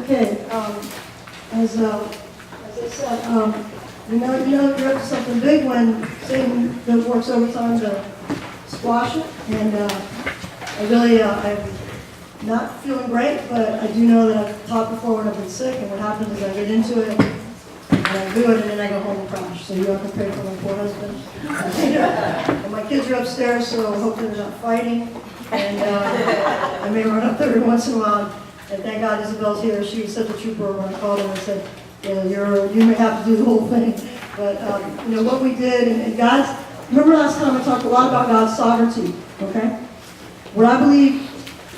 Okay, as I said, you're up to something big when Satan that works overtime to squash it, and I'm not feeling great, but I do know that I've taught before when I've been sick, and what happens is I get into it, and I do it, and then I go home and crash. So you have to pray for my poor husband. And my kids are upstairs, so hopefully they're not fighting, and I may run up there every once in a while. And thank God Isabel's here. She was such a trooper when I called her and said, you may have to do the whole thing. But, what we did, and God's, remember last time I talked a lot about God's sovereignty, okay? What I believe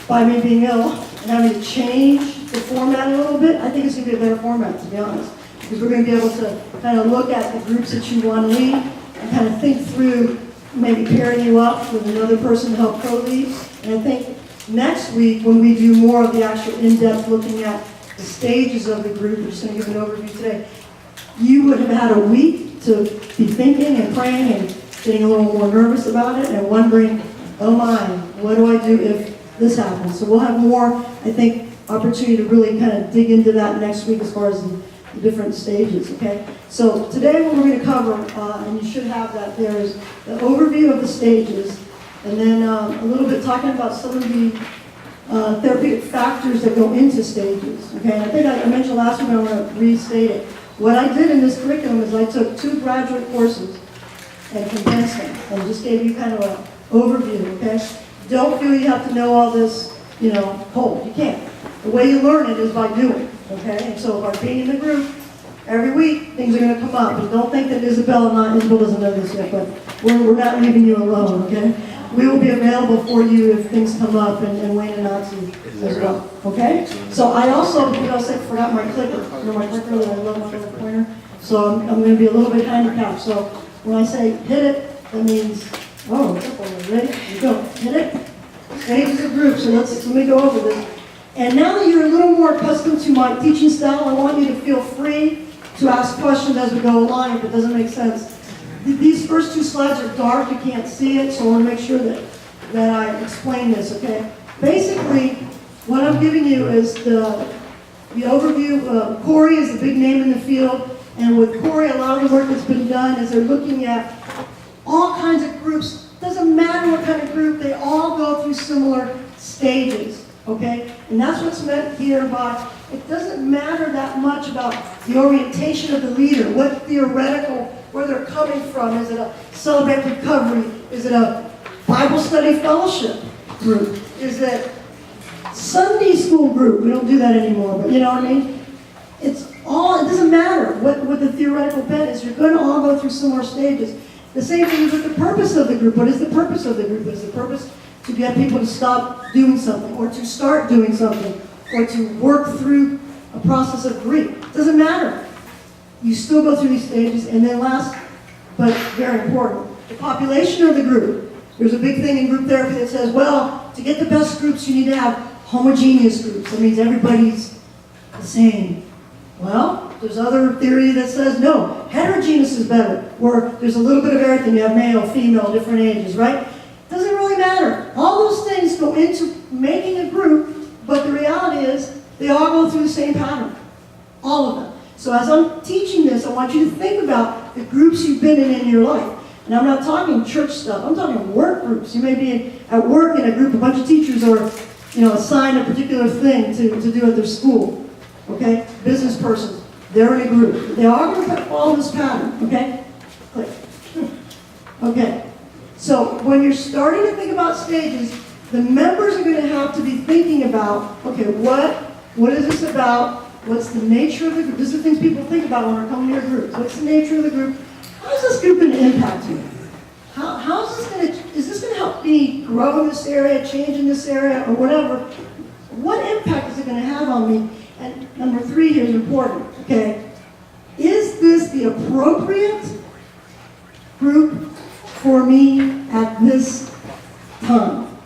by me being ill and having to change the format a little bit, I think it's going to be a better format, to be honest. Because we're going to be able to kind of look at the groups that you want to lead and kind of think through maybe pairing you up with another person to help co-lead. And I think next week, when we do more of the actual in-depth looking at the stages of the group, we're just going to give an overview today, you would have had a week to be thinking and praying and getting a little more nervous about it and wondering, oh my, what do I do if this happens? So we'll have more, I think, opportunity to really kind of dig into that next week as far as the different stages, okay? So today what we're going to cover, and you should have that there, is the overview of the stages, and then a little bit talking about some of the therapeutic factors that go into stages. Okay, and I think I mentioned last week, but I want to restate it. What I did in this curriculum is I took 2 graduate courses and condensed them, and just gave you kind of an overview. Okay, don't feel you have to know all this, cold. You can't. The way you learn it is by doing. Okay, and so by being in the group every week, things are going to come up. And don't think that Isabel doesn't know this yet, but we're not leaving you alone. Okay. We will be available for you if things come up, and Wayne and Nazi as well. Okay? So I also, forgot my clicker. My clicker, I love my little pointer. So I'm going to be a little bit handicapped. So when I say hit it, that means, ready? Here we go. Hit it. Stages of groups. So let me go over this. And now that you're a little more accustomed to my teaching style, I want you to feel free to ask questions as we go along if it doesn't make sense. These first 2 slides are dark, you can't see it, so I want to make sure that I explain this, okay? Basically, what I'm giving you is the overview. Corey is the big name in the field, and with Corey, a lot of the work that's been done is they're looking at all kinds of groups. Doesn't matter what kind of group, they all go through similar stages, okay? And that's what's meant here by, it doesn't matter that much about the orientation of the leader, what theoretical, where they're coming from. Is it a Celebrate Recovery? Is it a Bible study fellowship group? Is it Sunday school group? We don't do that anymore, but you know what I mean? It doesn't matter what the theoretical bent is. You're going to all go through similar stages. The same thing is with the purpose of the group. What is the purpose of the group? Is the purpose to get people to stop doing something, or to start doing something, or to work through a process of grief? It doesn't matter. You still go through these stages, and then last, but very important, the population of the group. There's a big thing in group therapy that says, well, to get the best groups, you need to have homogeneous groups. That means everybody's the same. Well, there's other theory that says, no, heterogeneous is better, where there's a little bit of everything. You have male, female, different ages, right? Doesn't really matter. All those things go into making a group, but the reality is they all go through the same pattern. All of them. So as I'm teaching this, I want you to think about the groups you've been in your life. And I'm not talking church stuff. I'm talking work groups. You may be at work in a group. A bunch of teachers are, assigned a particular thing to do at their school. Okay? Business persons. They're in a group. They are going to follow this pattern. Okay? Click. Okay. So when you're starting to think about stages, the members are going to have to be thinking about, okay, what is this about? What's the nature of the group? These are things people think about when they're coming to your groups. What's the nature of the group? How is this group going to impact you? Is this going to help me grow in this area, change in this area, or whatever? What impact is it going to have on me? And number 3 here is important, okay? Is this the appropriate group for me at this time?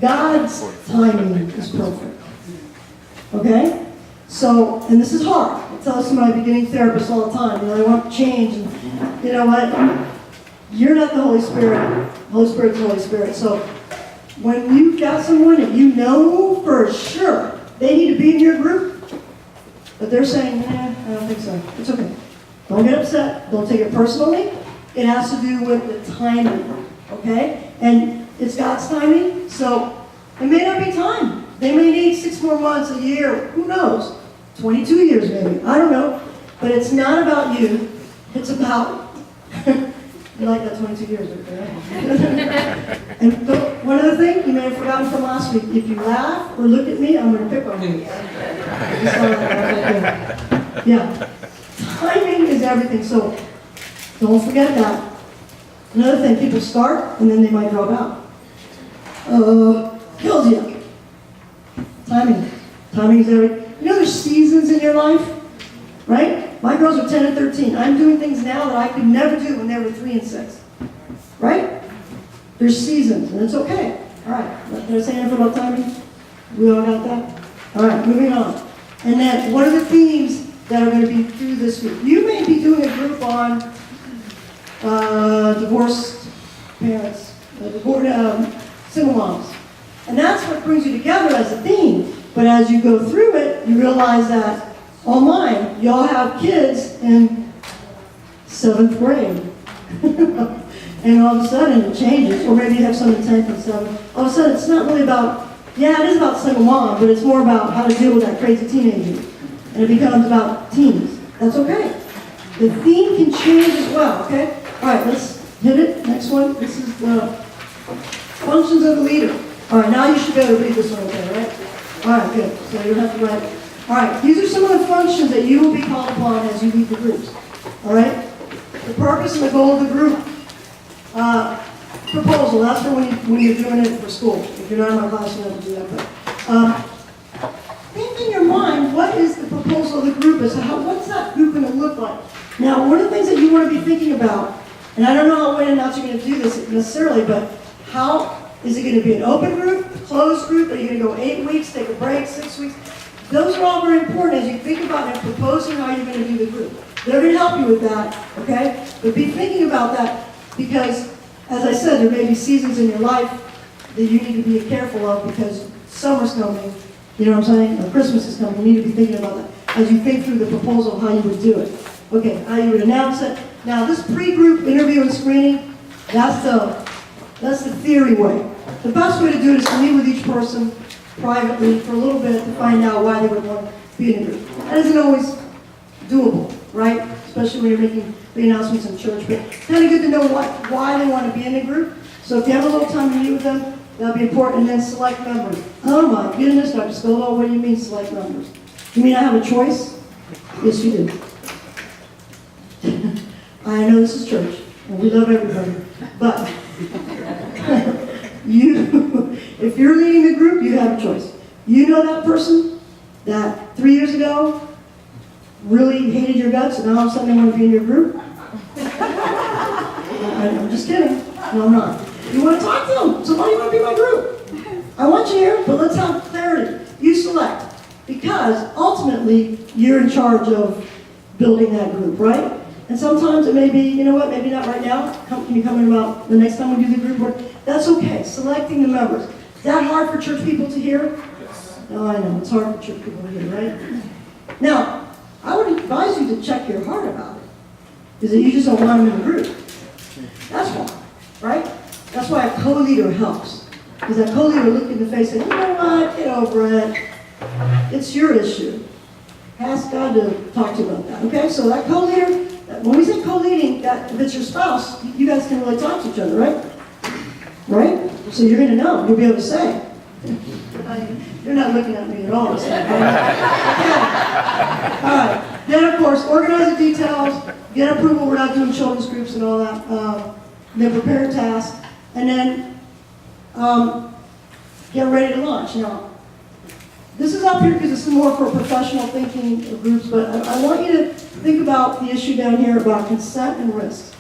God's timing is perfect, okay? So, and this is hard. I tell this to my beginning therapists all the time. They want change. And you know what? You're not the Holy Spirit. The Holy Spirit's the Holy Spirit. So, when you've got someone and you know for sure they need to be in your group, but they're saying, I don't think so. It's okay. Don't get upset. Don't take it personally. It has to do with the timing, okay? And it's God's timing, so it may not be time. They may need 6 more months, a year, who knows? 22 years maybe, I don't know. But it's not about you. It's about, you like that 22 years, right? And one other thing you may have forgotten from last week, if you laugh or look at me, I'm going to pick on you. Yeah. Timing is everything, so don't forget that. Another thing, people start and then they might drop out. Kills you. Timing. Timing is everything. You know there's seasons in your life, right? My girls are 10 and 13. I'm doing things now that I could never do when they were 3 and 6. Right? There's seasons, and it's okay. All right. Did I say anything about timing? We all got that? All right, moving on. And then, what are the themes that are going to be through this group? You may be doing a group on divorced parents, single moms. And that's what brings you together as a theme. But as you go through it, you realize that, oh my, y'all have kids in 7th grade. And all of a sudden it changes. Or maybe you have some in 10th and 7th. All of a sudden it's not really about, yeah, it is about single mom, but it's more about how to deal with that crazy teenager. And it becomes about teens. That's okay. The theme can change as well, okay? All right, let's hit it. Next one. This is the functions of the leader. All right, now you should be able to read this one, okay, right? All right, good. So you don't have to write it. All right, these are some of the functions that you will be called upon as you lead the groups. All right? The purpose and the goal of the group. Proposal, that's for when you're doing it for school. If you're not in my class, you don't have to do that. But think in your mind, what is the proposal of the group? What's that group going to look like? Now, one of the things that you want to be thinking about, and I don't know how when and not you're going to do this necessarily, but how is it going to be an open group, a closed group? Are you going to go 8 weeks, take a break, 6 weeks? Those are all very important as you think about and proposing how you're going to do the group. They're going to help you with that, okay? But be thinking about that because, as I said, there may be seasons in your life that you need to be careful of because summer's coming, you know what I'm saying? Or Christmas is coming. You need to be thinking about that as you think through the proposal of how you would do it. Okay, how you would announce it. Now, this pre-group interview and screening, that's the theory way. The best way to do it is to meet with each person privately for a little bit to find out why they would want to be in a group. That isn't always doable, right? Especially when you're making big announcements in church. But it's kind of good to know why they want to be in a group. So if you have a little time to meet with them, that'll be important. And then select members. Oh my goodness, Dr. Scoville, what do you mean select members? You mean I have a choice? Yes, you do. I know this is church, and we love everybody. But if you're leading the group, you have a choice. You know that person that 3 years ago really hated your guts, and now all of a sudden they want to be in your group? I'm just kidding. No, I'm not. You want to talk to them. So why do you want to be in my group? I want you here, but let's have clarity. You select. Because ultimately, you're in charge of building that group, right? And sometimes it may be, you know what, maybe not right now. Can you come in about the next time we do the group work? That's okay. Selecting the members. Is that hard for church people to hear? Yes. No, I know. It's hard for church people to hear, right? Now, I would advise you to check your heart about it. Is that you just don't want them in the group. That's why, right? That's why a co-leader helps. Because that co-leader look in the face and, you know what, get over it. It's your issue. Ask God to talk to you about that. Okay, so that co-leader, when we say co-leading, if it's your spouse, you guys can really talk to each other, right? Right? So you're going to know. You'll be able to say. You're not looking at me at all. So, okay. All right. Then, of course, organize the details, get approval. We're not doing children's groups and all that. Then prepare a task. And then get ready to launch. Now, this is up here because this is more for professional thinking groups, but I want you to think about the issue down here about consent and risks.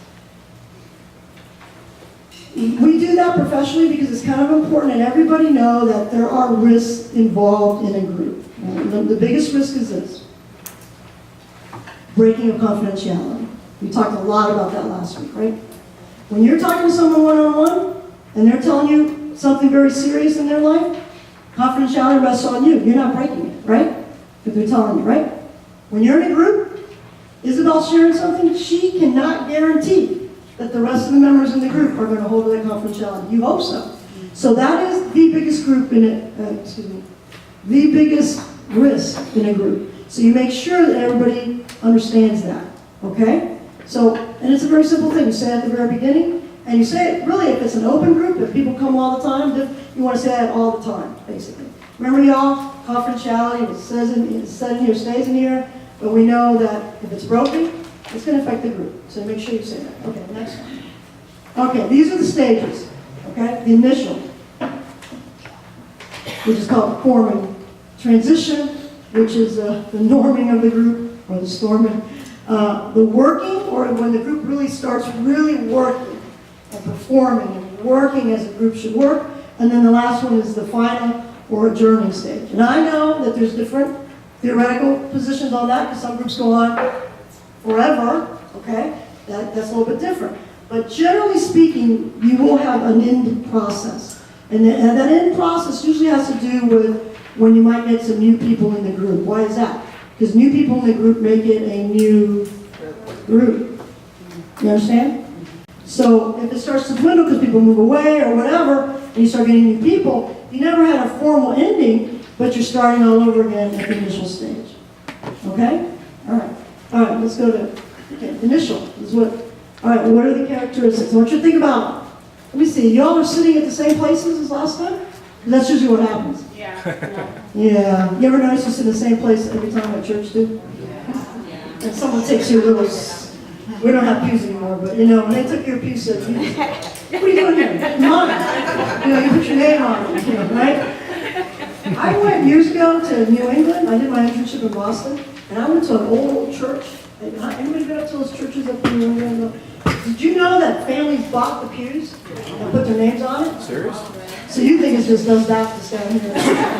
We do that professionally because it's kind of important, and everybody know that there are risks involved in a group. The biggest risk is this: breaking of confidentiality. We talked a lot about that last week, right? When you're talking to someone one-on-one, and they're telling you something very serious in their life, Confidentiality rests on you. You're not breaking it, right? If they're telling you, right? When you're in a group, Isabel's sharing something, she cannot guarantee that the rest of the members in the group are going to hold that confidentiality. You hope so. So that is the biggest group in it, the biggest risk in a group. So you make sure that everybody understands that, okay? So, and it's a very simple thing. You say it at the very beginning, and you say it, really, if it's an open group, if people come all the time, you want to say that all the time, basically. Remember, y'all, confidentiality, it says in here, stays in here, but we know that if it's broken, it's going to affect the group. So make sure you say that. Okay, next one. Okay, these are the stages, okay? The initial, which is called forming. Transition, which is the norming of the group, or the storming. The working, or when the group really starts really working and performing and working as a group should work. And then the last one is the final, or adjourning stage. And I know that there's different theoretical positions on that, because some groups go on forever, okay? That's a little bit different. But generally speaking, you will have an end process. And that end process usually has to do with when you might get some new people in the group. Why is that? Because new people in the group make it a new group. You understand? So if it starts to dwindle because people move away or whatever, and you start getting new people, you never had a formal ending, but you're starting all over again at the initial stage. Okay? All right. All right, let's go to initial. All right, what are the characteristics? I want you to think about them. Let me see. Y'all are sitting at the same places as last time? That's usually what happens. Yeah. You ever notice you sit in the same place every time at church, too? Yeah. And someone takes you a little... We don't have pews anymore, but you know, when they took your pew, said, what are you doing here? Mine. You put your name on it, right? I went years ago to New England. I did my internship in Boston, and I went to an old church. Anybody been up to those churches up in New England? Did you know that families bought the pews and put their names on it? Serious? So you think it's just those Baptists down here.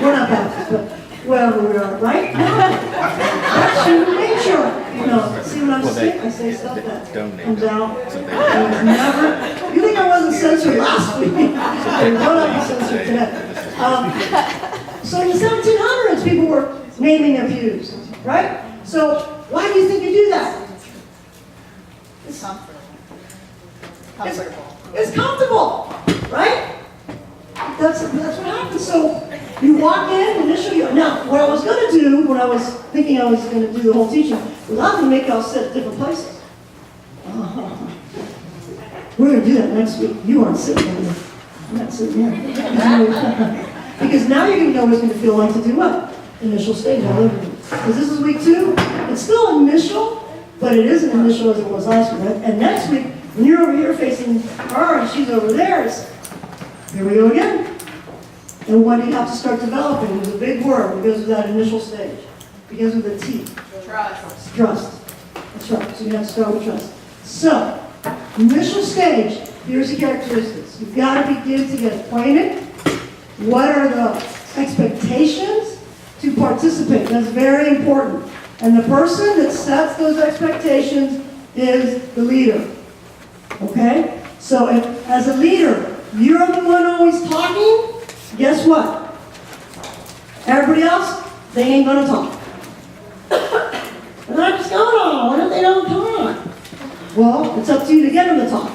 We're not Baptists, but wherever we are, right? That's human nature. You know, see when I'm sick, I say stuff that comes out. Never. You think I wasn't censored last week? I will not be censored today. So in the 1700s, people were naming their pews, right? So why do you think you do that? It's comfortable. It's comfortable, right? That's what happens. So you walk in initially. Now, what I was going to do when I was thinking I was going to do the whole teaching was I was going to make y'all sit at different places. We're going to do that next week. You aren't sitting there. I'm not sitting here. Because now you're going to know what it's going to feel like to do what? Initial stage all over again. Because this is week 2. It's still initial, but it isn't initial as it was last week. Right? And next week, when you're over here facing her and she's over there, here we go again. And what do you have to start developing? There's a big word that goes with that initial stage. It begins with a T. Trust. Trust. That's right. So you have to start with trust. So, initial stage, here's the characteristics. You've got to begin to get acquainted. What are the expectations to participate? That's very important. And the person that sets those expectations is the leader. Okay? So if, as a leader, you're the one always talking, guess what? Everybody else, they ain't going to talk. And I'm just going on. What if they don't talk? Well, it's up to you to get them to talk.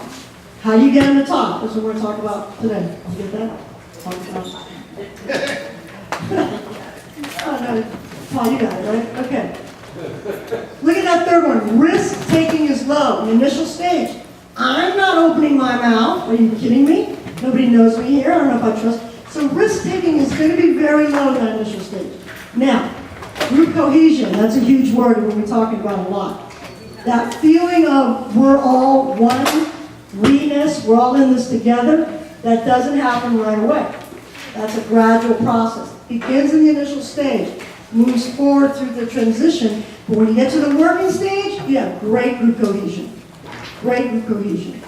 How do you get them to talk? That's what we're going to talk about today. You get that? Oh, no. Paul, you got it, right? Okay. Look at that third one. Risk-taking is low. The initial stage. I'm not opening my mouth. Are you kidding me? Nobody knows me here. I don't know if I trust. So risk-taking is going to be very low in that initial stage. Now, group cohesion. That's a huge word we'll be talking about a lot. That feeling of we're all one, we-ness, we're all in this together, that doesn't happen right away. That's a gradual process. Begins in the initial stage, moves forward through the transition, but when you get to the working stage, you have great group cohesion. Great group cohesion.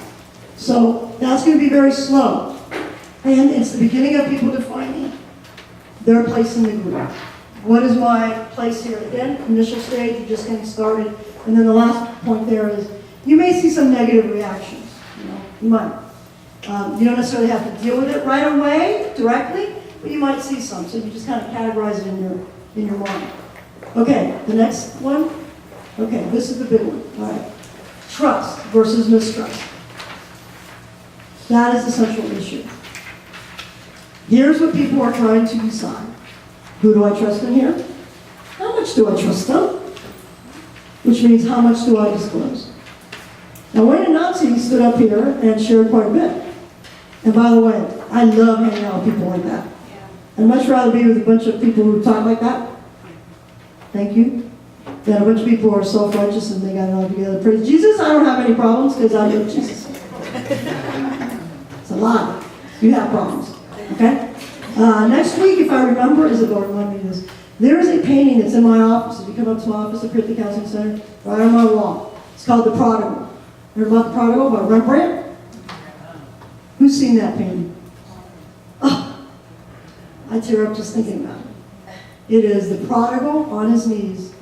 So that's going to be very slow. And it's the beginning of people defining their place in the group. What is my place here? Again, initial stage, you're just getting started. And then the last point there is, you may see some negative reactions. You might. You don't necessarily have to deal with it right away, directly, but you might see some, so you just kind of categorize it in your mind. Okay, the next one. Okay, this is the big one. All right. Trust versus mistrust. That is the central issue. Here's what people are trying to decide. Who do I trust in here? How much do I trust them? Which means how much do I disclose? Now, Wayne and Nancy stood up here and shared quite a bit. And by the way, I love hanging out with people like that. I'd much rather be with a bunch of people who talk like that. Thank you. Than a bunch of people who are self-righteous and they got it all together. Praise Jesus, I don't have any problems because I know Jesus. It's a lie. You have problems. Okay? Next week, if I remember, Isabel reminded me of this. There is a painting that's in my office. If you come up to my office up here at the Counseling Center, right on my wall. It's called The Prodigal. Heard about The Prodigal by Rembrandt? Who's seen that painting? Oh, I tear up just thinking about it. It is the prodigal on his knees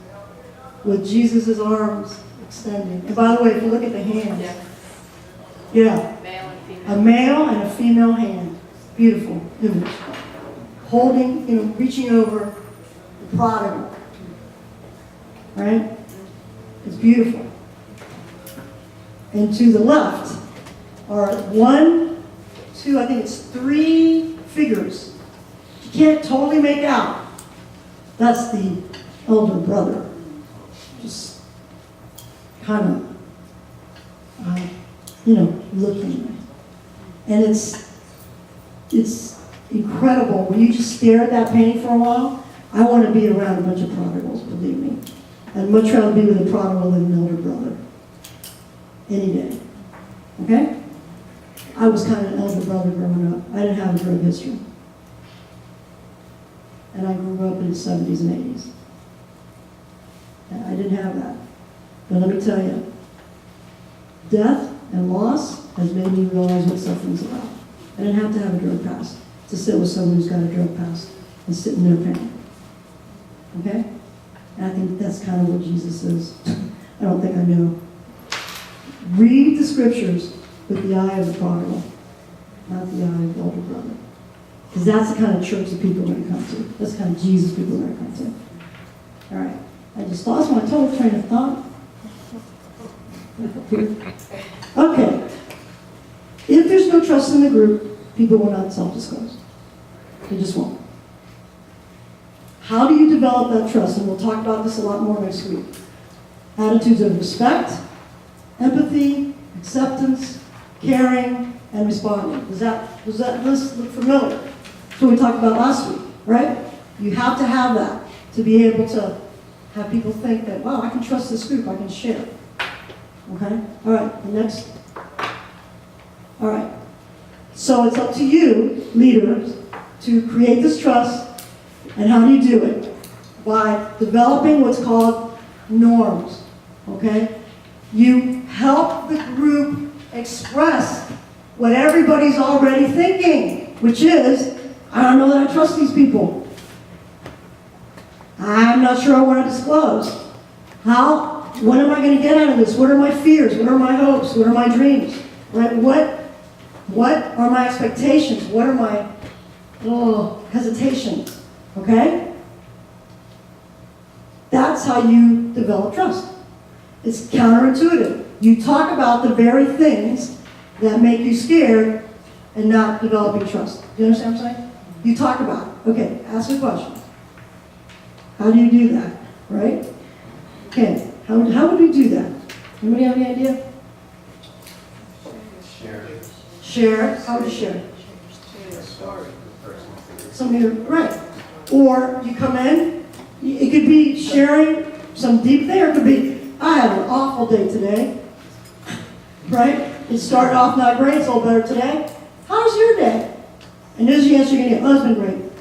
with Jesus' arms extending. And by the way, if you look at the hands, yeah, a male and a female hand. Beautiful image. Holding, reaching over the prodigal. Right? It's beautiful. And to the left are 1, 2, I think it's 3 figures. You can't totally make out. That's the elder brother. Just kind of, looking. And it's incredible. When you just stare at that painting for a while, I want to be around a bunch of prodigals, believe me. I'd much rather be with a prodigal than an elder brother. Any day. Okay? I was kind of an elder brother growing up. I didn't have a drug history. And I grew up in the 70s and 80s. And I didn't have that. But let me tell you, death and loss has made me realize what suffering's about. I didn't have to have a drug past to sit with someone who's got a drug past and sit in their pain. Okay? And I think that's kind of what Jesus is. I don't think I know. Read the scriptures with the eye of the prodigal, not the eye of the older brother. Because that's the kind of church that people are going to come to. That's the kind of Jesus people are going to come to. All right. I just lost my total train of thought. Okay. If there's no trust in the group, people will not self-disclose. They just won't. How do you develop that trust? And we'll talk about this a lot more next week. Attitudes of respect, empathy, acceptance, caring, and responding. Does that list look familiar? That's what we talked about last week, right? You have to have that to be able to have people think that, wow, I can trust this group, I can share. Okay? All right, the next. All right. So it's up to you, leaders, to create this trust. And how do you do it? By developing what's called norms. Okay? You help the group express what everybody's already thinking, which is, I don't know that I trust these people. I'm not sure I want to disclose. What am I going to get out of this? What are my fears? What are my hopes? What are my dreams? Right? What are my expectations? What are my hesitations? Okay? That's how you develop trust. It's counterintuitive. You talk about the very things that make you scared and not developing trust. Do you understand what I'm saying? You talk about it. Okay, ask a question. How do you do that? Right? Okay, how would we do that? Anybody have any idea? Share. How would you share? Somebody, right. Or you come in, it could be sharing some deep thing, or it could be, I had an awful day today. Right? It started off not great, it's all better today. How was your day? And there's the answer you're going to get, oh, it's been great.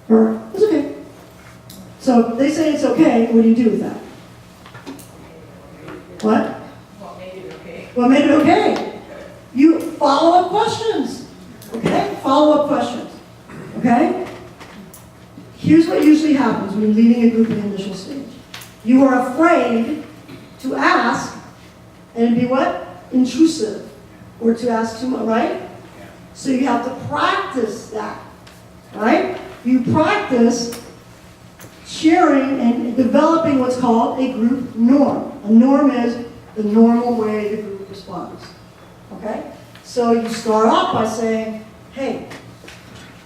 Or, it's okay. So if they say it's okay, what do you do with that? What? What made it okay? What made it okay? You follow up questions. Okay? Follow up questions. Okay? Here's what usually happens when you're leading a group in the initial stage. You are afraid to ask and be what? Intrusive. Or to ask too much, right? So you have to practice that. right? You practice sharing and developing what's called a group norm. A norm is the normal way the group responds, okay? So you start off by saying, hey,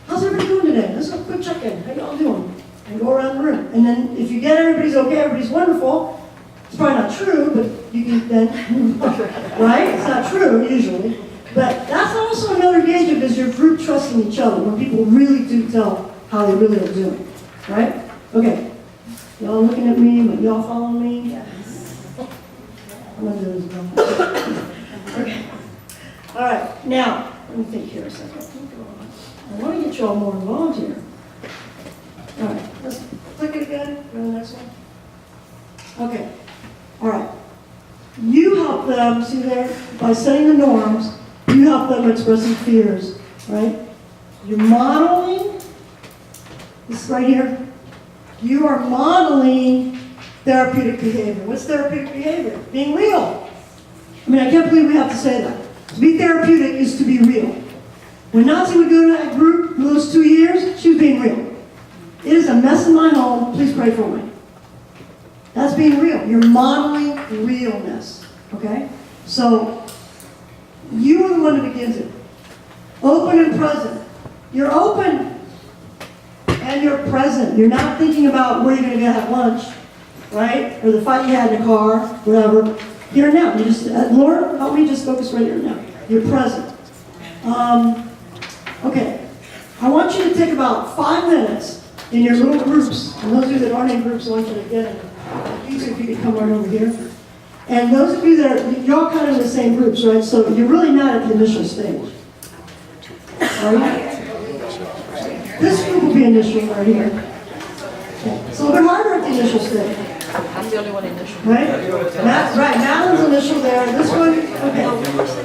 how's everybody doing today? Let's have a quick check-in. How y'all doing? And go around the room. And then if you get everybody's okay, everybody's wonderful, it's probably not true, but you can then, right? It's not true, usually. But that's also another gauge of is your group trusting each other, when people really do tell how they really are doing, right? Okay. Y'all looking at me, but y'all following me? Yes. I'm gonna do this now. Okay. All right, now, let me think here a second. I want to get you all more involved here. All right, let's click it again. Go to the next one. Okay. All right. You help them, see there, by setting the norms, you help them expressing fears, right? You're modeling, this right here, you are modeling therapeutic behavior. What's therapeutic behavior? Being real. I mean, I can't believe we have to say that. To be therapeutic is to be real. When Nancy would go to that group for those 2 years, she was being real. It is a mess in my home, please pray for me. That's being real. You're modeling realness, okay? So, you are the one that begins it. Open and present. You're open and you're present. You're not thinking about where you're going to get at lunch, right? Or the fight you had in the car, whatever. Here and now. You just, Lord, help me just focus right here and now. You're present. Okay. I want you to take about 5 minutes in your little groups. And those of you that aren't in groups, I want you to get in. Easy if you could come right over here. And those of you that are, you're all kind of in the same groups, right? So you're really not at the initial stage. Are you? This group will be initial right here. Okay. It's a little bit harder at the initial stage. I'm the only one initial. Right? Right, Madeline's initial there. This one, okay.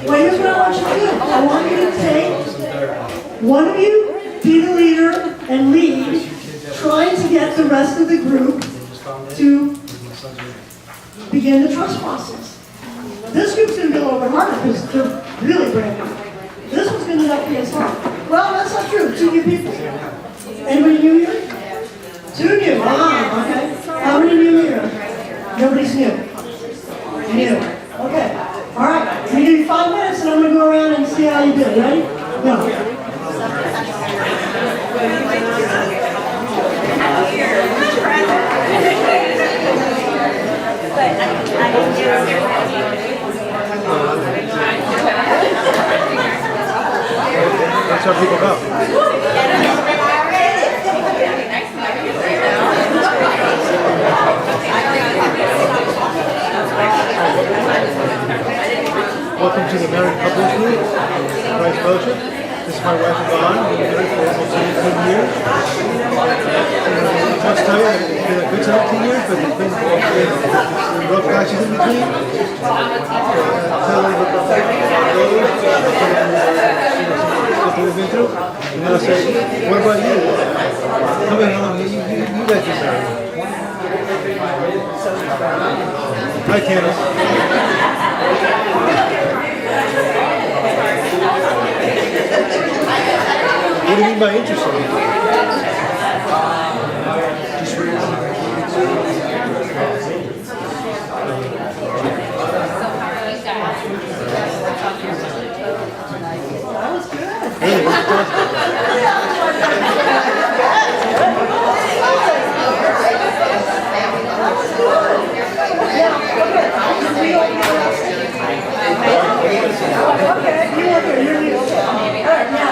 Well, here's what I want you to do. I want you to take, one of you be the leader and lead, trying to get the rest of the group to begin the trust process. This group's going to be a little bit harder because they're really brand new. This one's going to not be as hard. Well, that's not true. 2 new people. Anybody new here? 2 new. Ah, okay. How many new here? Nobody's new. New. Okay. All right. I'm going to give you 5 minutes and I'm going to go around and see how you did. Ready? Go. That's how people go. Welcome to the Married Couples Group, Christ Fellowship. This is my wife Yvonne. We've been married for almost 18 years. I must tell you, it's been a good 17 years, but it's been rough patches in between. Tell a little bit about those, stuff that we've been through. And then I'll say, what about you? How long you guys been married? Hi, Candace. What do you mean by interesting? That was good. Really? Okay, you are good. You're legal. All right, now.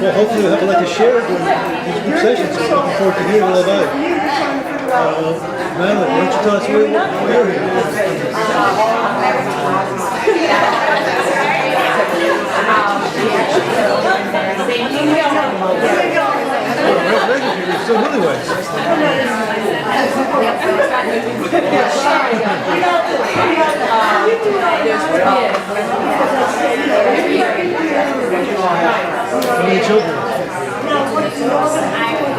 Well, hopefully we'll have a lot to share during these group sessions, so I'm looking forward to hearing all about it. Madeline, why don't you tell us where you're here? You're still newlyweds. How many children?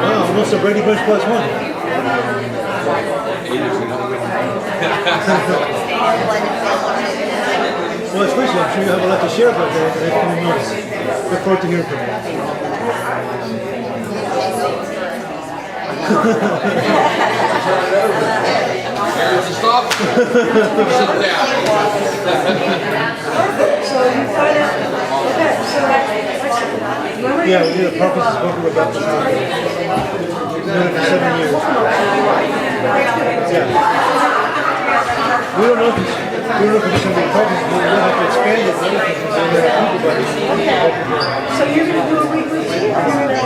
Wow, almost a Brady Bunch plus one. Well, especially, I'm sure you have a lot to share about that in the coming months. Look forward to hearing from you. Stop. Sit down. So you find out, okay, so, remember Yeah, we did a Parkinson's book about this. We've done it for 7 years. Yeah. We don't know if it's going to be Parkinson's, but we'll have to expand it. So you're gonna do a weekly tea, or you're gonna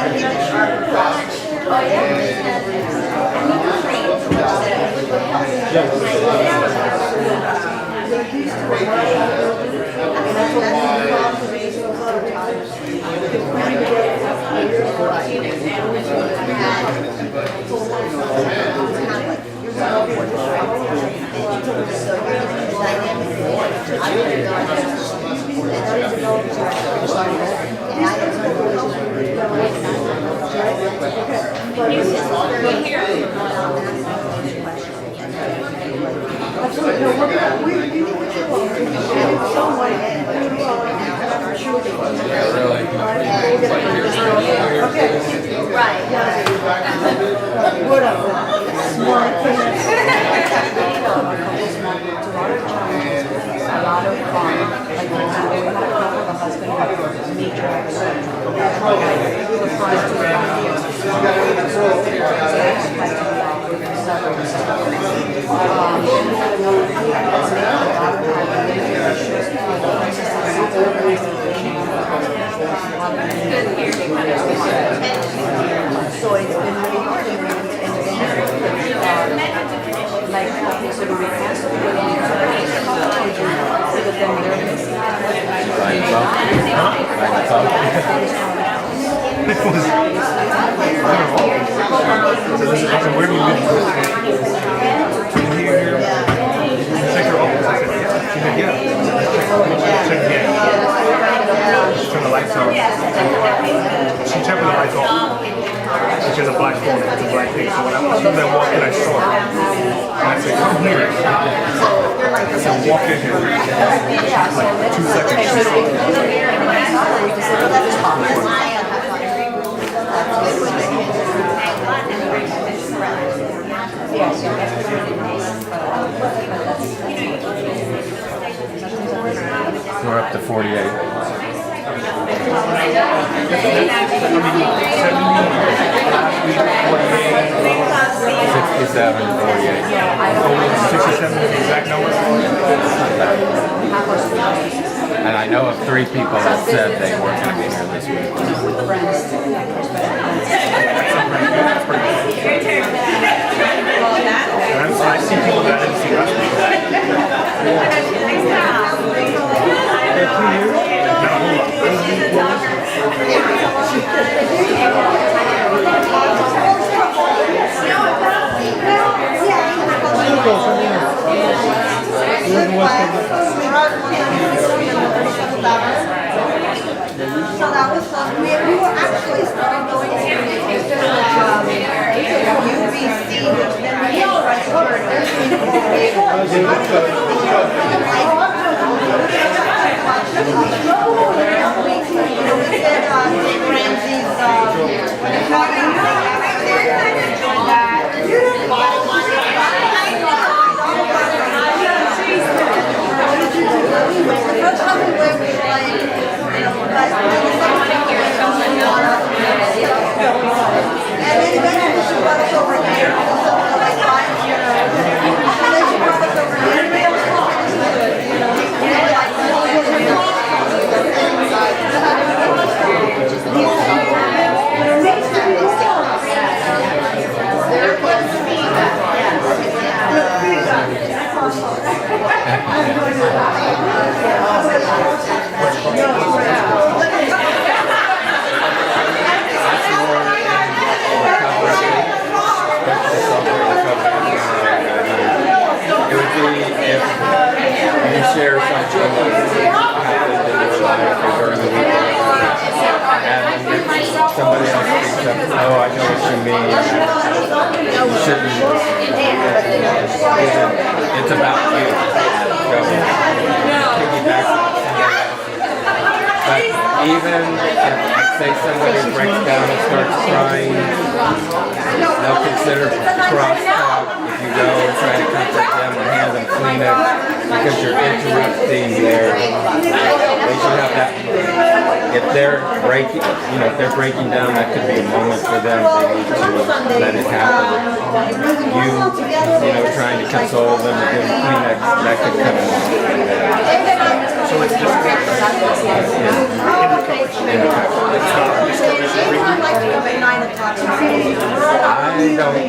absolutely, no, we're gonna, we need to get you some way. Okay. Right. Whatever. Smart things. A lot of fun. Like one time we had a couple, the husband had a major accident. We were trying to so it's been really hard to like helping sort of recast so that then they're missing. So this is awesome. Where do you live? Here. Check your office. I said, yeah. She said, yeah. Check again. Turn the lights on. She checked when the lights off. And she has a black phone. It's a black thing. So when I was I walked in, I saw her. And I said, come here. I said, walk in here. Like 2 seconds. She saw We're up to 48. 67, 48. 67 is the exact number. And I know of 3 people that said they weren't going to be here this week. And I see people that I didn't see last week. Not a whole lot. So that was fun. We were actually starting going to UBC, which then we had Share something that happened in your life during the weekend, and somebody else can something, oh, I know what you mean. You shouldn't. It's about you. So, piggyback. But even if, say, somebody breaks down and starts crying, they'll consider crosstalk if you go and try to comfort them and hand them Kleenex because you're interrupting their. They should have that. If they're breaking, if they're breaking down, that could be a moment for them. They need to let it happen. Trying to console them and give them Kleenex, that could come in. So it's just in the cover.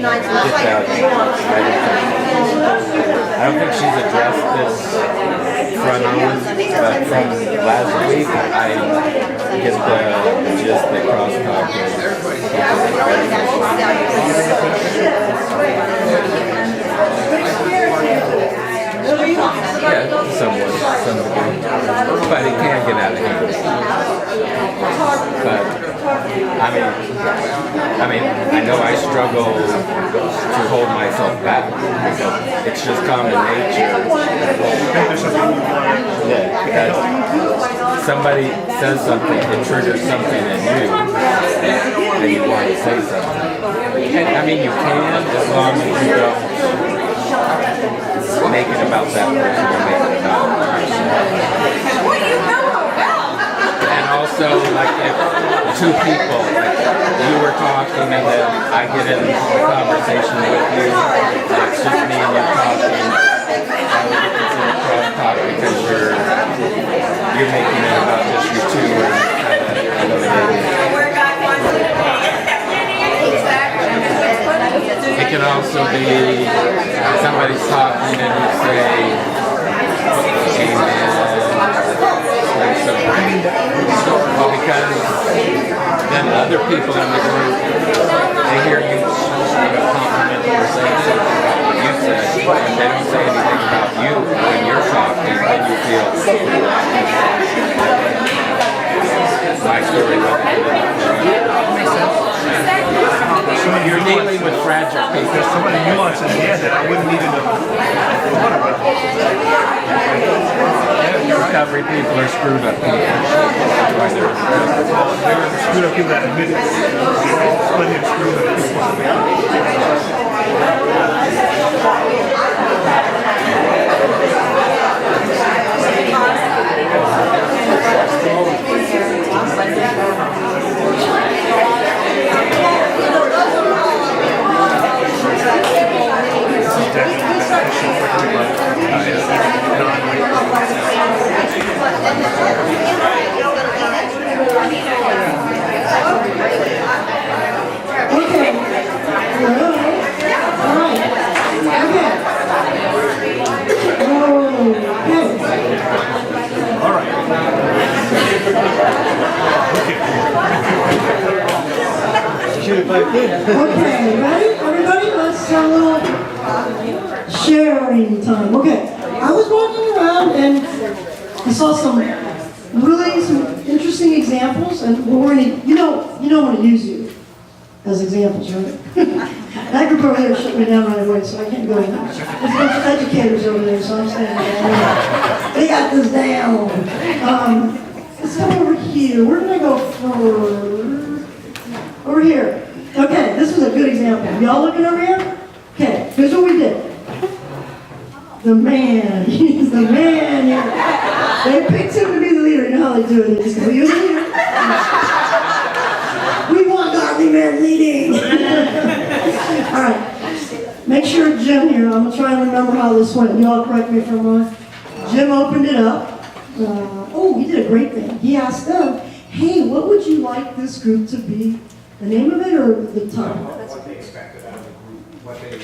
I don't think she's addressed this front on, but from last week, I get the gist that crosstalk yeah, somewhat, some degree. But it can get out of hand. But I mean, I know I struggle to hold myself back because it's just common nature. Yeah, because somebody says something, it triggers something in you, and you want to say something. And I mean, you can as long as you don't make it about that person, you make it about and also, like, if two people, like, you were talking and then I get in a conversation with you, it's just me and you talking, I would consider cross-talk because you're making it about just you two and kind of eliminating. It can also be somebody's talking and you say, amen, like something. Well, because then other people in the group, they hear you compliment or say something about what you said, and they don't say anything about you when you're talking, and you feel my story you're dealing with fragile people. There's so many nuances in the end that I wouldn't even have thought about. Recovery people are screwed up people. There are screwed up people that admit it. There's plenty of screwed up Okay, ready? Everybody, let's have a little sharing time. Okay, I was walking around and I saw some interesting examples, and we're gonna, I'm gonna use you as examples, right? That group over there shut me down right away, so I can't go in there. There's a bunch of educators over there, so I'm saying, they got this down. Let's go over here. Where did I go first? Over here. Okay, this is a good example. Y'all looking over here? Okay, here's what we did. The man, he's the man here. They picked him to be the leader. You know how they do it. They just go, you're the leader. We want godly men leading. All right, make sure Jim here, I'm going to try and remember how this went. Y'all correct me if I'm wrong. Jim opened it up. He did a great thing. He asked them, hey, what would you like this group to be? The name of it or the title? What they expected out of the group, what they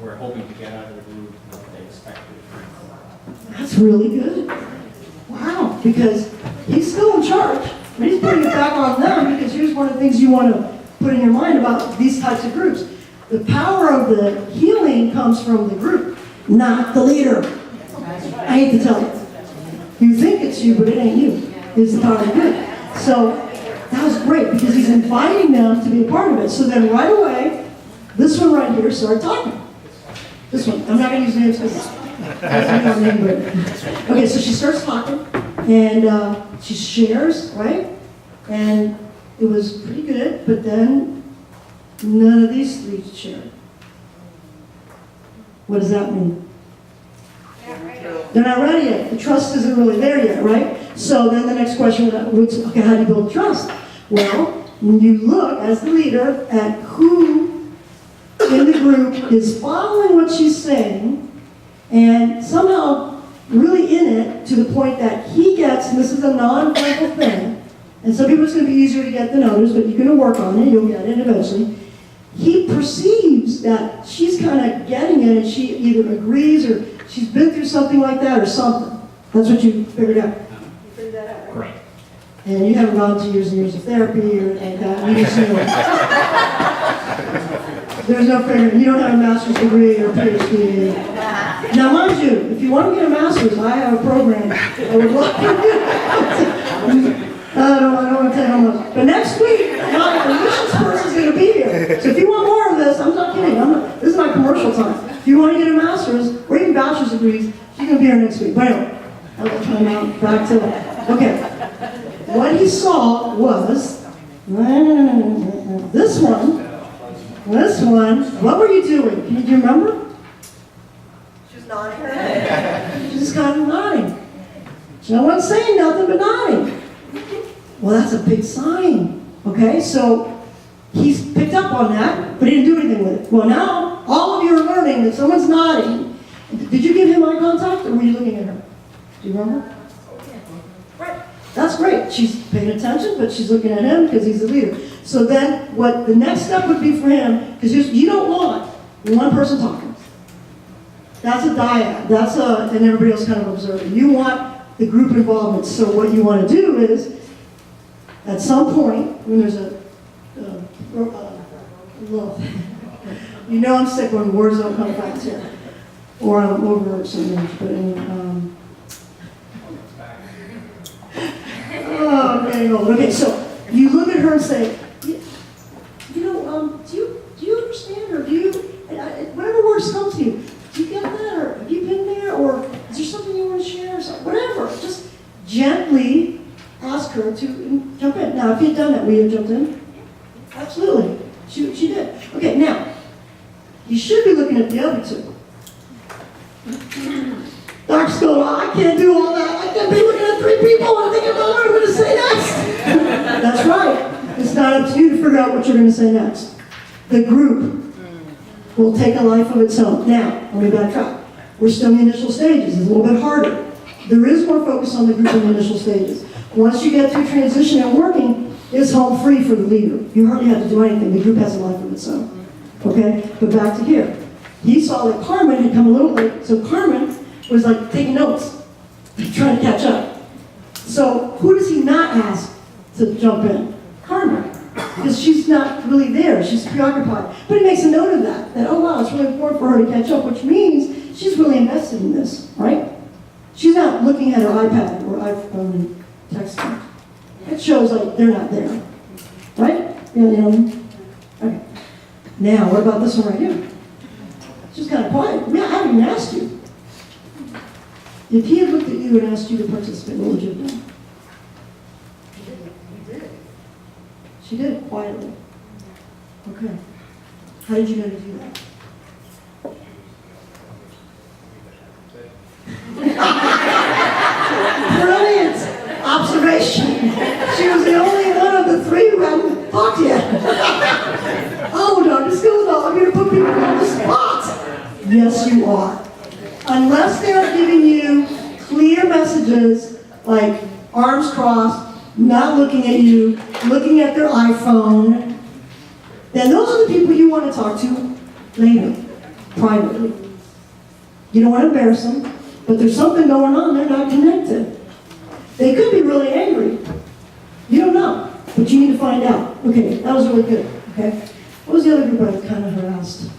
were hoping to get out of the group, what they expected. That's really good. Wow, because he's still in charge, but he's putting it back on them because here's one of the things you want to put in your mind about these types of groups. The power of the healing comes from the group, not the leader. I hate to tell you. You think it's you, but it ain't you. It's the power of the group. So That was great because he's inviting them to be a part of it. So then right away, this one right here started talking. This one, I'm not going to use names because that's not her name, but okay. So she starts talking, and she shares, right? And it was pretty good, but then none of these three shared. What does that mean? They're not ready yet. The trust isn't really there yet, right? So then the next question was, okay, how do you build trust? Well, when you look as the leader at who in the group is following what she's saying and somehow really in it to the point that he gets, and this is a non-verbal thing, and some people it's going to be easier to get than others, but you're going to work on it, you'll get it eventually. He perceives that she's kind of getting it and she either agrees or she's been through something like that or something. That's what you figured out. You figured that out, right? Right. And you haven't gone to years and years of therapy or anything like that. You just know. There's no figuring. You don't have a master's degree or a PhD. Now, mind you, if you want to get a master's, I have a program. I would love to. I don't want to tell you how much. But next week, my admissions person is going to be here. So if you want more of this, I'm not kidding. This is my commercial time. If you want to get a master's or even bachelor's degrees, she's going to be here next week. But anyway, I'll come out back to that. Okay. What he saw was this one. What were you doing? Do you remember? She was nodding her head. She just kind of nodding. No one's saying nothing but nodding. Well, that's a big sign. Okay, so he's picked up on that, but he didn't do anything with it. Well, now all of you are learning that someone's nodding. Did you give him eye contact, or were you looking at her? Do you remember? Right. That's great. She's paying attention, but she's looking at him because he's the leader. So then, what the next step would be for him, because you don't want one person talking. That's a dyad. And everybody else kind of observing. You want the group involvement. So what you want to do is, at some point, when there's you know I'm sick when words don't come fast here, or I'm over something. But oh, getting old. Okay, so you look at her and say, do you understand, or do you, whatever words come to you, do you get that, or have you been there, or is there something you want to share, or something? Whatever, just gently ask her to jump in. Now, if you'd done that, would you have jumped in? Absolutely. She did. Okay, now, you should be looking at the other two. Dr. Scott, I can't do all that. I can't be looking at three people and thinking about what I'm going to say next. That's right. It's not up to you to figure out what you're going to say next. The group will take a life of its own. Now, let me backtrack. We're still in the initial stages. It's a little bit harder. There is more focus on the group in the initial stages. Once you get through transition and working, it's home free for the leader. You hardly have to do anything. The group has a life of its own. Okay? But back to here. He saw that Carmen had come a little late, so Carmen was like taking notes, trying to catch up. So who does he not ask to jump in? Carmen. Because she's not really there. She's preoccupied. But he makes a note of that, oh wow, it's really important for her to catch up, which means she's really invested in this, right? She's not looking at her iPad or iPhone and texting. It shows like they're not there, right? Okay. Now, what about this one right here? She's kind of quiet. I haven't even asked you. If he had looked at you and asked you to participate, what would you have done? She did, quietly. Okay. How did you know to do that? Brilliant observation. She was the only one of the three who hadn't talked yet. Oh, Dr. Skilldall, I'm going to put people on the spot. Yes, you are. Unless they're giving you clear messages like arms crossed, not looking at you, looking at their iPhone, then those are the people you want to talk to later, privately. You don't want to embarrass them, but there's something going on, they're not connected. They could be really angry. You don't know, but you need to find out. Okay, that was really good, okay? What was the other group I kind of harassed?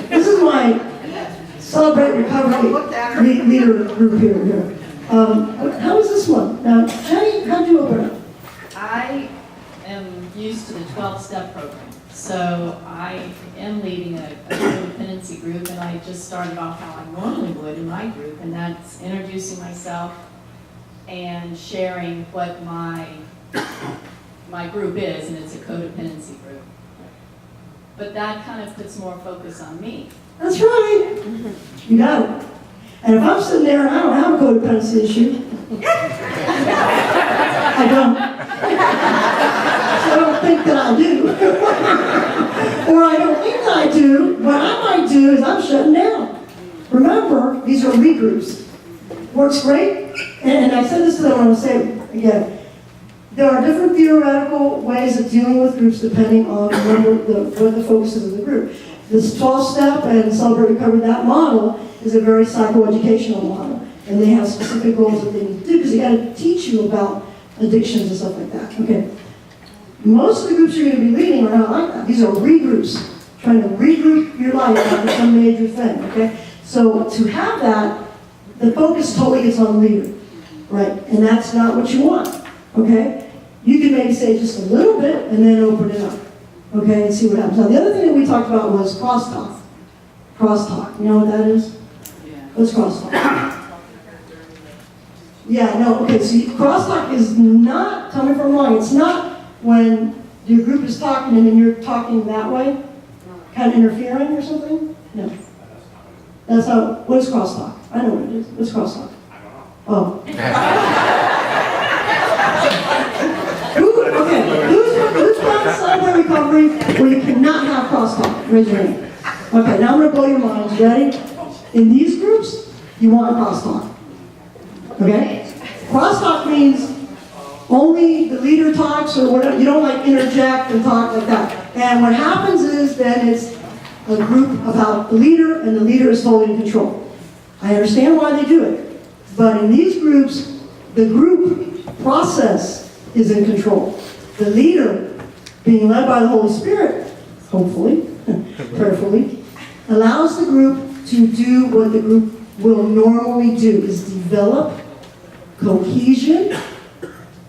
This is my Celebrate Recovery leader group here. How was this one? Now, Jenny, how'd you you open up? I am used to the 12-step program, so I am leading a codependency group, and I just started off how I normally would in my group, and that's introducing myself and sharing what my group is, and it's a codependency group. But that kind of puts more focus on me. That's right. You got it. And if I'm sitting there and I don't have a codependency issue, I don't. I don't think that I do. Or I don't think that I do. What I might do is I'm shutting down. Remember, these are regroups. Works great. And I said this to them, I'm going to say it again. There are different theoretical ways of dealing with groups depending on what the focus is of the group. This 12-step and Celebrate Recovery, that model is a very psychoeducational model. And they have specific goals that they need to do because they got to teach you about addictions and stuff like that. Okay. Most of the groups you're going to be leading are not like that. These are regroups, trying to regroup your life after some major thing. Okay. So to have that, the focus totally gets on the leader, right? And that's not what you want. Okay. You can maybe say just a little bit and then open it up. Okay, and see what happens. Now, the other thing that we talked about was crosstalk. Crosstalk. You know what that is? Yeah. What's crosstalk? Yeah, no, okay, so crosstalk is not, tell me if I'm wrong, it's not when your group is talking and then you're talking that way, kind of interfering or something? No. That's not, what is crosstalk? I know what it is. What's crosstalk? Oh. Who's done Celebrate Recovery where you cannot have crosstalk? Raise your hand. Okay, now I'm going to blow your minds. You ready? In these groups, you want crosstalk. Okay? Crosstalk means only the leader talks or whatever. You don't like interject and talk like that. And what happens is then it's a group about the leader and the leader is totally in control. I understand why they do it. But in these groups, the group process is in control. The leader, being led by the Holy Spirit, hopefully, prayerfully, allows the group to do what the group will normally do, is develop cohesion,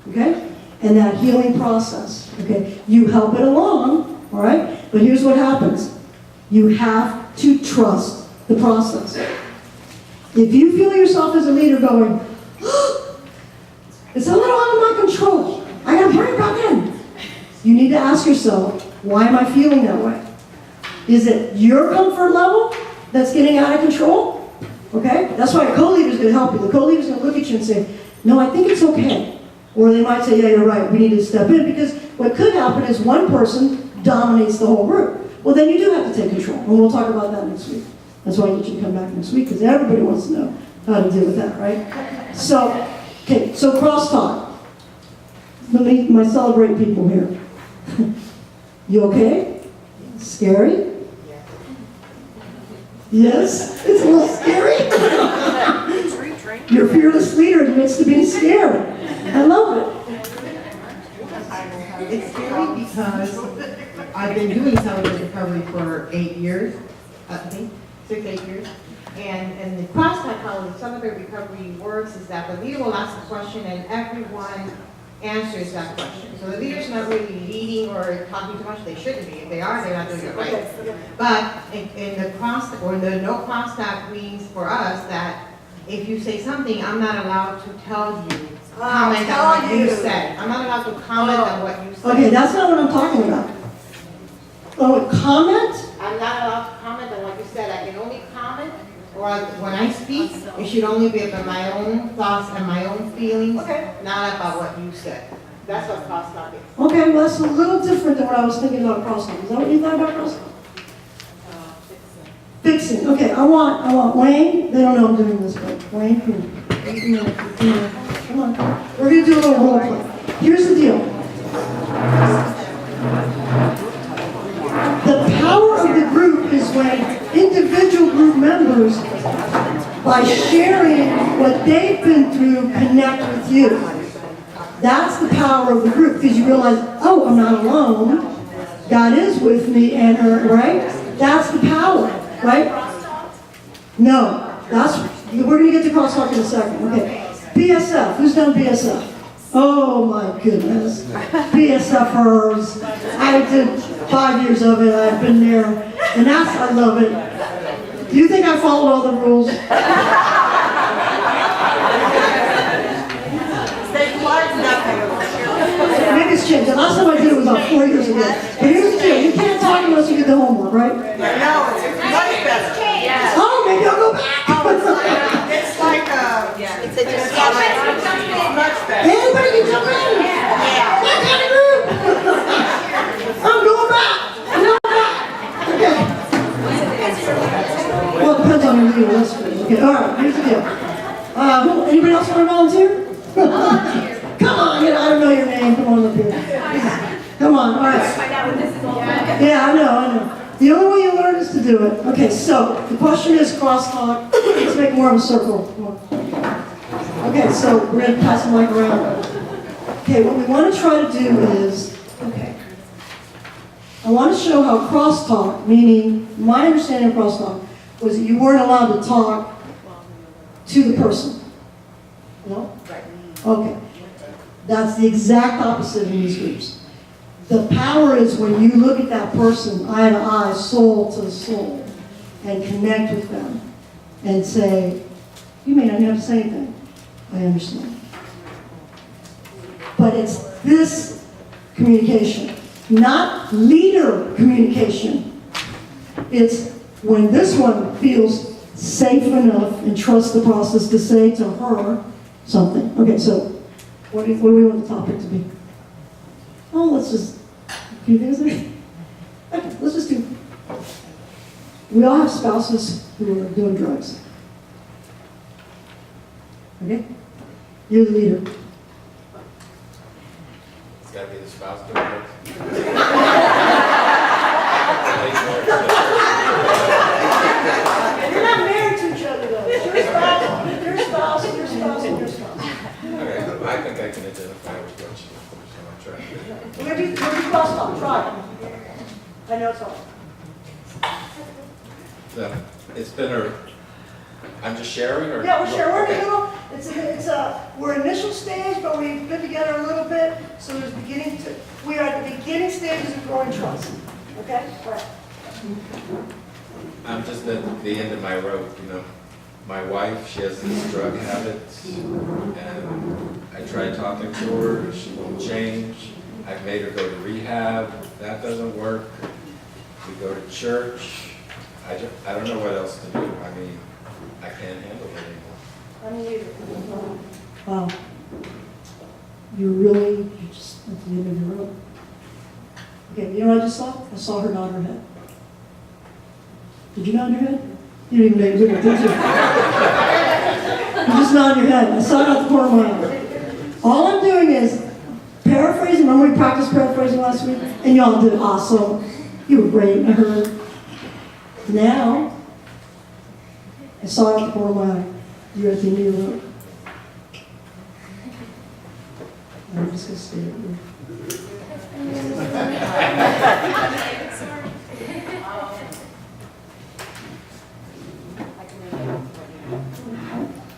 okay, and that healing process, okay. You help it along, all right, but here's what happens. You have to trust the process. If you feel yourself as a leader going, it's a little out of my control, I gotta bring it back in. You need to ask yourself, why am I feeling that way? Is it your comfort level that's getting out of control? Okay? That's why a co-leader is going to help you. The co-leader is going to look at you and say, no, I think it's okay. Or they might say, yeah, you're right, we need to step in. Because what could happen is one person dominates the whole group. Well, then you do have to take control. And we'll talk about that next week. That's why I get you to come back next week, because everybody wants to know how to deal with that, right? So, okay, so crosstalk. Let me celebrate people here. You okay? Scary? Yes? It's a little scary? Your fearless leader admits to being scared. I love it. It's scary because I've been doing Celebrate Recovery for 8 years, I think, 6-8 years. And the crosstalk, how the Celebrate Recovery works is that the leader will ask a question and everyone answers that question. So the leader's not really leading or talking too much. They shouldn't be. If they are, they're not doing it right. But in the no crosstalk means for us that if you say something, I'm not allowed to tell you, comment on what you said. I'm not allowed to comment on what you said. Okay, that's not what I'm talking about. Oh, comment? I'm not allowed to comment on what you said. I can only comment, or when I speak, it should only be about my own thoughts and my own feelings, not about what you said. That's what crosstalk is. Okay, well that's a little different than what I was thinking about crosstalk. Is that what you thought about crosstalk? Fixing. Okay, I want Wayne. They don't know I'm doing this, but Wayne, come on. We're going to do a little role play. Here's the deal. The power of the group is when individual group members, by sharing what they've been through, connect with you. That's the power of the group, because you realize, oh, I'm not alone. God is with me and her, right? That's the power, right? No, we're going to get to crosstalk in a second. Okay. BSF, who's done BSF? Oh my goodness. PSFers. I did 5 years of it. I've been there. And I love it. Do you think I followed all the rules? Maybe it's changed. The last time I did it was about 4 years ago. But here's the deal. You can't talk unless you get the homework, right? No, it's much better. Oh, maybe I'll go back. It's like much better. Anybody can jump in. That kind of group. I'm going back. I'm going back. Okay. Well, it depends on your leader. That's good. Okay, all right. Here's the deal. Anybody else want to volunteer? Come on, I don't know your name. Come on up here. Come on, all right. Yeah, I know. The only way you learn is to do it. Okay, so the question is crosstalk. Let's make more of a circle. Come on. Okay, so we're going to pass the mic around. Okay, what we want to try to do is, I want to show how crosstalk, meaning my understanding of crosstalk, was that you weren't allowed to talk to the person. No? Okay. That's the exact opposite in these groups. The power is when you look at that person eye to eye, soul to soul, and connect with them and say, you may not have to say anything. I understand. But it's this communication, not leader communication. It's when this one feels safe enough and trusts the process to say to her something. Okay, so what do we want the topic to be? Oh, let's just, can you think of something? Okay, let's just do, we all have spouses who are doing drugs. Okay? You're the leader. It's gotta be the spouse doing it. You're not married to each other though. It's your spouse, your spouse, your spouse, and your spouse. Okay, I think I can identify with what she was, so I'm trying to. Maybe crosstalk, try it. I know it's hard. So, it's been I'm just sharing, or? Yeah, we're sharing. We're in Okay. the middle. We're initial stage, but we've been together a little bit. So we are at the beginning stages of growing trust. Okay? All right. I'm just at the end of my rope, My wife, she has this drug habit, and I tried talking to her, she won't change. I've made her go to rehab, that doesn't work. We go to church. I don't know what else to do. I mean, I can't handle it anymore. I mean, wow. You're just at the end of your rope. Okay, you know what I just saw? I saw her nod her head. Did you nod your head? You didn't even make a look at this. You just nod your head. I saw it out the corner of my eye. All I'm doing is paraphrasing. Remember we practiced paraphrasing last week? And y'all did awesome. You were great, I heard. Now, I saw it out the corner of my eye. You're at the end of your rope. I'm just going to stay at you.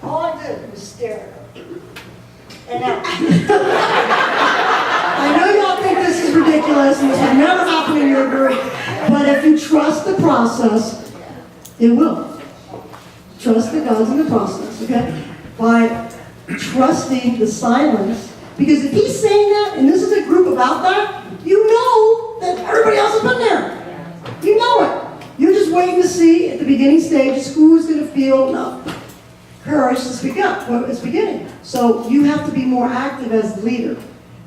All I did was stare at her. And now, I know y'all think this is ridiculous and this would never happen in your group, but if you trust the process, it will. Trust the God's in the process, okay? By trusting the silence, because if he's saying that, and this is a group about that, you know that everybody else has been there. You know it. You're just waiting to see at the beginning stages who's going to feel enough courage to speak up. Well, it's beginning. So you have to be more active as the leader.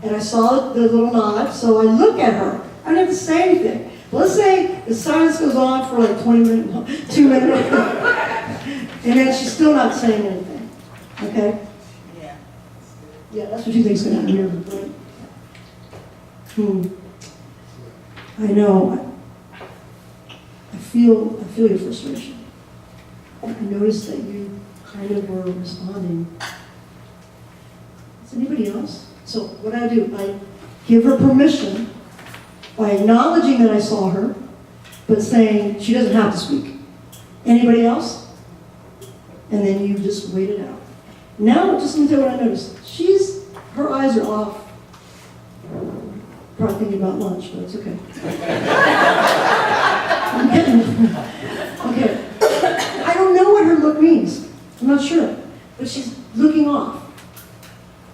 And I saw the little nod, so I look at her. I don't have to say anything. Let's say the silence goes on for like 20 minutes, 2 minutes, and then she's still not saying anything. Okay? Yeah, that's what you think is going to happen here, right? I know. I feel your frustration. I noticed that you kind of were responding. Is anybody else? So what I do, I give her permission by acknowledging that I saw her, but saying she doesn't have to speak. Anybody else? And then you just wait it out. Now, just let me tell you what I noticed. She's her eyes are off. Probably thinking about lunch, but it's okay. Okay. I don't know what her look means. I'm not sure. But she's looking off.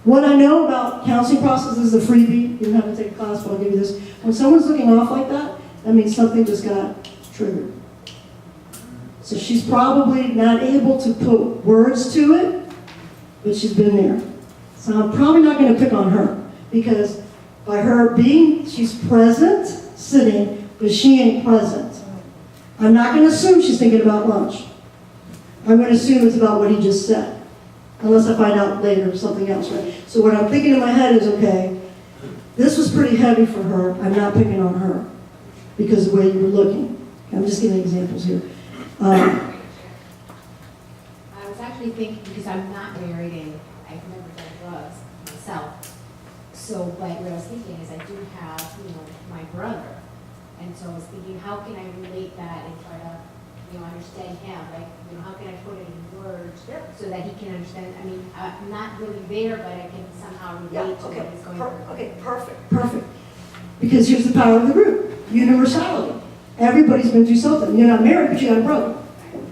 What I know about counseling process is a freebie. You don't have to take a class, but I'll give you this. When someone's looking off like that, that means something just got triggered. So she's probably not able to put words to it, but she's been there. So I'm probably not going to pick on her, because by her being, she's present, sitting, but she ain't present. I'm not going to assume she's thinking about lunch. I'm going to assume it's about what he just said. Unless I find out later something else, right? So what I'm thinking in my head is, okay, this was pretty heavy for her. I'm not picking on her because of the way you were looking. I'm just giving examples here. I was actually thinking, because I'm not married and I've never done drugs myself. So, but what I was thinking is I do have, my brother. And so I was thinking, how can I relate that and try to, understand him? Like, how can I put it in words so that he can understand? I mean, I'm not really there, but I can somehow relate to what he's going through. Okay, perfect. Because here's the power of the group, universality. Everybody's been through something. You're not married, but you got a brother,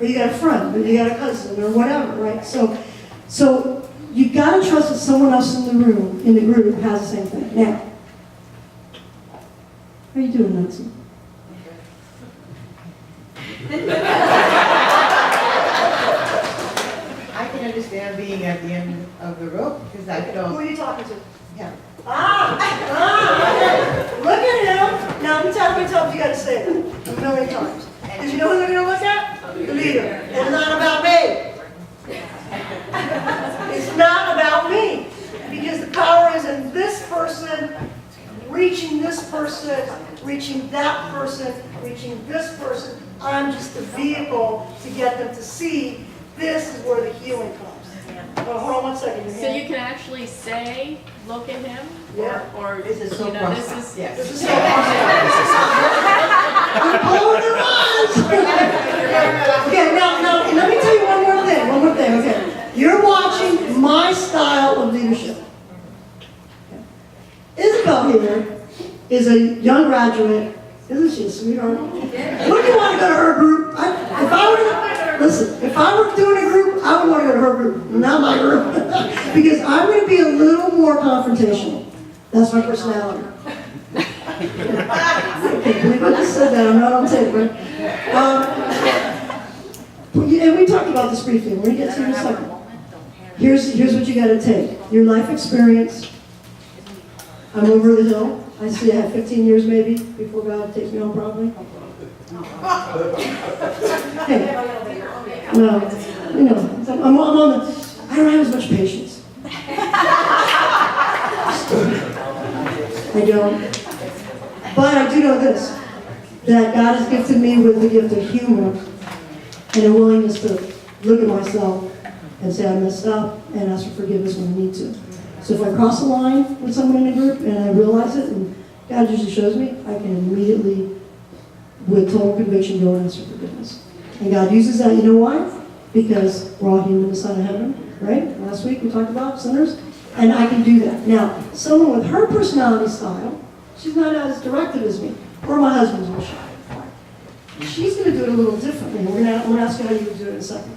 or you got a friend, or you got a cousin, or whatever, right? So you got to trust that someone else in the room, in the group, has the same thing. Now, how are you doing, Nancy? I can understand being at the end of the rope because I Who don't. are you talking to? Yeah. Okay. Look at him. Now, how many times you got to say that? A million times. Because you know who they're going to look at? The leader. It's not about me. It's not about me. Because the power is in this person, reaching this person, reaching that person, reaching this person. I'm just the vehicle to get them to see this is where the healing comes. Well, hold on one second. So you can actually say, look at him, Yeah. or This is so this process. is. Yes. This is so awesome. Okay, now, let me tell you one more thing, okay. You're watching my style of leadership. Isabel here is a young graduate. Isn't she a sweetheart? Wouldn't you want to go to her group? If I were doing a group, I would want to go to her group, not my group. Because I'm going to be a little more confrontational. That's my personality. I can't believe I just said that. I'm not on tape, right? And we talked about this briefly. We're going to get to it in a second. Here's what you got to take. Your life experience. I'm over the hill. I see I have 15 years maybe before God takes me home probably. Hey, no, I'm on the, I don't have as much patience. I don't. But I do know this, that God has gifted me with the gift of humor and a willingness to look at myself and say I messed up and ask for forgiveness when I need to. So if I cross a line with someone in a group and I realize it, and God usually shows me, I can immediately, with total conviction, go and ask for forgiveness. And God uses that, you know why? Because we're all human inside of heaven, right? Last week we talked about sinners. And I can do that. Now, someone with her personality style, she's not as directive as me, or my husband's was shy. She's going to do it a little differently. We're going to ask you how you would do it in a second.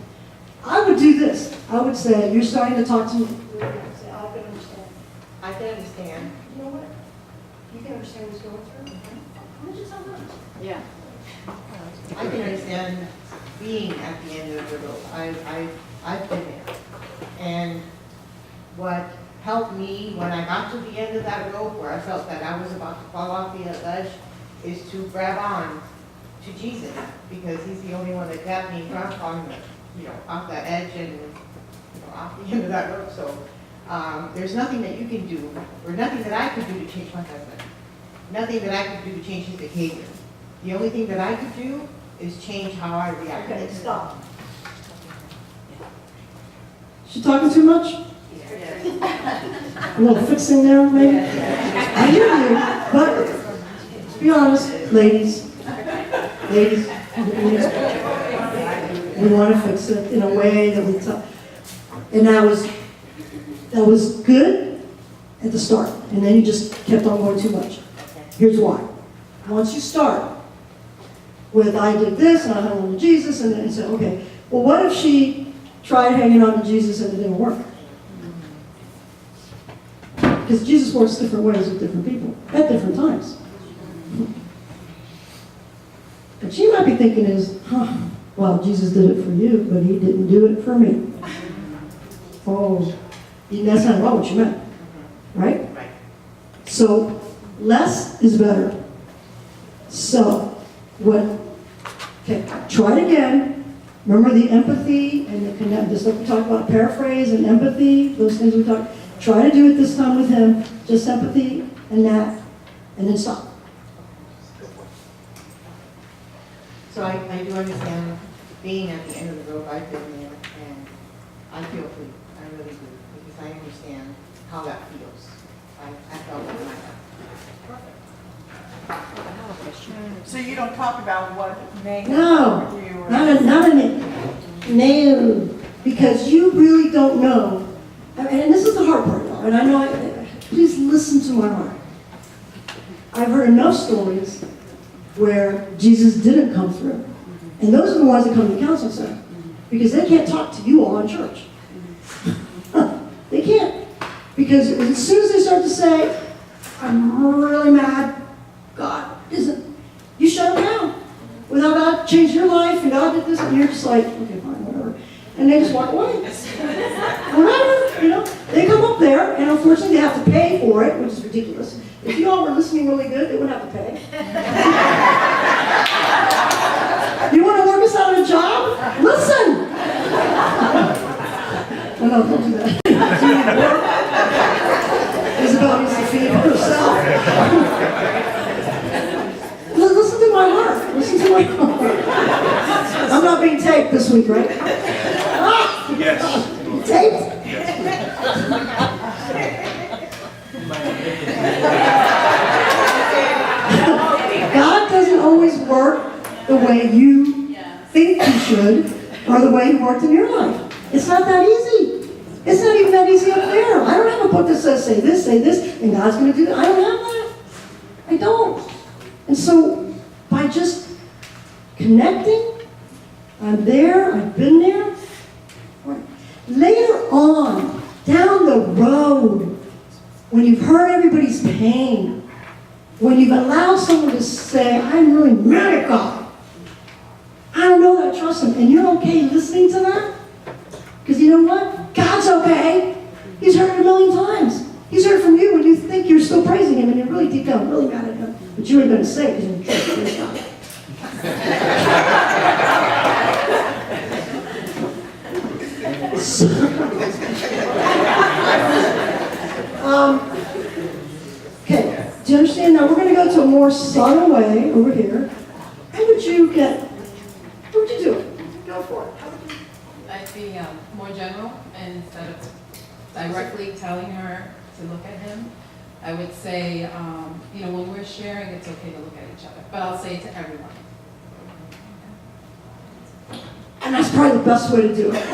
I would do this. I would say, you're starting to talk to me. I can understand. I can understand. You know what? You can understand what's going through. Why don't you tell them? Yeah. I can understand being at the end of the rope. I've been there. And what helped me when I got to the end of that rope where I felt that I was about to fall off the ledge is to grab on to Jesus, because he's the only one that got me from falling, off that edge and off the end of that rope. So there's nothing that you can do, or nothing that I could do to change my husband. Nothing that I could do to change his behavior. The only thing that I could do is change how I react. Okay, stop. She talking too much? A little fixing there, maybe? I hear you, but let's be honest, ladies, we want to fix it in a way that we talk. And that was good, at the start, and then you just kept on going too much. Here's why. Once you start with, I did this, and I hung on to Jesus, and then you say, okay, well, what if she tried hanging on to Jesus and it didn't work? Because Jesus works different ways with different people at different times. What she might be thinking is, well, Jesus did it for you, but he didn't do it for me. Oh, that's not what you meant, right? So, less is better. So, try it again. Remember the empathy and the connect, the stuff we talked about, paraphrase and empathy, those things we talked. Try to do it this time with him, just empathy and that, and then stop. So I do understand being at the end of the rope, I've been there, and I feel free, I really do, because I understand how that feels. I felt it in my heart. So you don't talk about what may No, happen to you or... not a no, because you really don't know. And this is the hard part, y'all, and I know, please listen to my heart. I've heard enough stories where Jesus didn't come through. And those are the ones that come to the counseling center. Because they can't talk to you all in church. They can't. Because as soon as they start to say, I'm really mad, God isn't, you shut them down. Without God changed your life, and God did this, and you're just like, okay, fine, whatever. And they just walk away. Whatever, you know. They come up there, and unfortunately they have to pay for it, which is ridiculous. If you all were listening really good, they wouldn't have to pay. You want to work us out of a job? Listen! Well, no, don't do that. Do you work? Isabel needs to feed herself. Listen to my heart. Listen to my heart. I'm not being taped this week, right? Yes. Taped? God doesn't always work the way you think he should, or the way he worked in your life. It's not that easy. It's not even that easy up there. I don't have a book that says, say this, and God's going to do that. I don't have that. I don't. And so, by just connecting, I'm there, I've been there. Later on, down the road, when you've heard everybody's pain, when you've allowed someone to say, I'm really mad at God, I don't know that I trust him, and you're okay listening to that? Because you know what? God's okay. He's heard it a million times. He's heard from you when you think you're still praising him, and you're really deep down really mad at him, but you ain't going to say it because you're trying to praise God. Okay, do you understand? Now we're going to go to a more subtle way over here. How would you do it? Go for it. I'd be more general, and instead of directly telling her to look at him, I would say, when we're sharing, it's okay to look at each other, but I'll say it to everyone. And that's probably the best way to do it.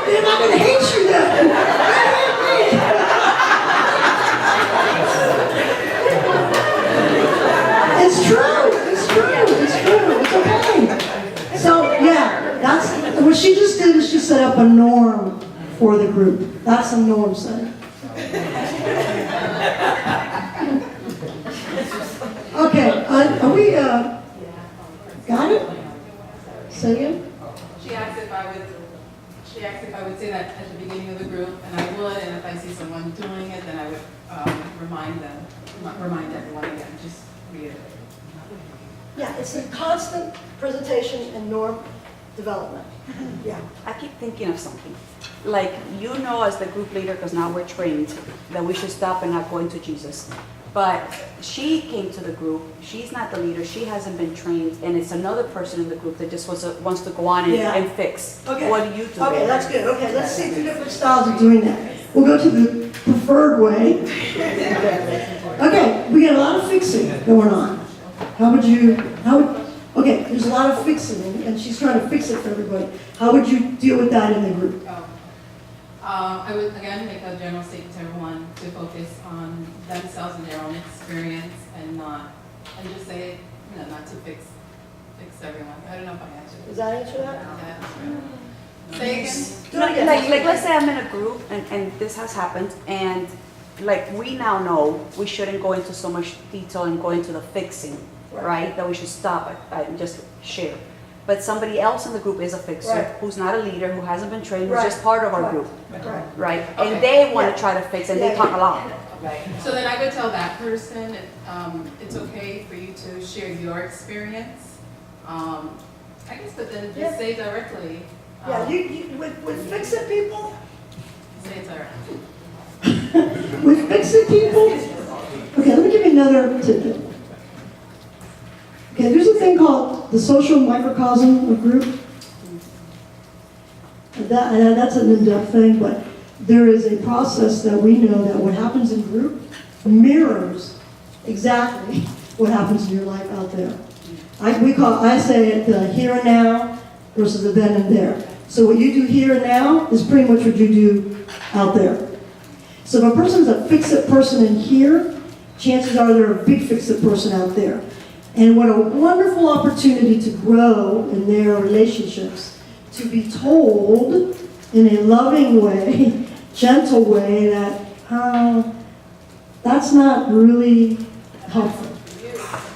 They're not going to hate you then. It's true. It's okay. So, yeah, that's what she just did is she set up a norm for the group. That's a norm setting. Okay, are we, got it? Say again? She asked if I would say that at the beginning of the group, and I would, and if I see someone doing it, then I would remind everyone again, just reiterate. Yeah, it's a constant presentation and norm development. Yeah. I keep thinking of something. Like, as the group leader, because now we're trained, that we should stop and not go into Jesus. But she came to the group, she's not the leader, she hasn't been trained, and it's another person in the group that just wants to go on and fix. Okay. What do you do? Okay, that's good. Okay, let's see two different styles of doing that. We'll go to the preferred way. Okay, we got a lot of fixing going on. Okay, there's a lot of fixing, and she's trying to fix it for everybody. How would you deal with that in the group? I would again make a general statement to everyone to focus on themselves and their own experience and just say, not to fix everyone. I don't know if I answered. Does that answer that? Say again? Like let's say I'm in a group and this has happened and like we now know we shouldn't go into so much detail and go into the fixing, right? That we should stop it and just share. But somebody else in the group is a fixer, Right. who's not a leader, who hasn't been trained, who's Right. just part of our Right. group, Right. right? Okay. And they want Yeah. to try to fix and they Yeah, talk yeah. a lot. So then I would tell that person, it's okay for you to share your experience. I guess, but then Yeah. just say directly. Yeah, with fix-it people, Say it directly. with fix-it people, okay, let me give you another tidbit. Okay, there's a thing called the social microcosm of group. That's an in-depth thing, but there is a process that we know that what happens in group mirrors exactly what happens in your life out there. I say it the here and now versus the then and there. So what you do here and now is pretty much what you do out there. So if a person's a fix-it person in here, chances are they're a big fix-it person out there. And what a wonderful opportunity to grow in their relationships, to be told in a loving way, gentle way that, that's not really helpful.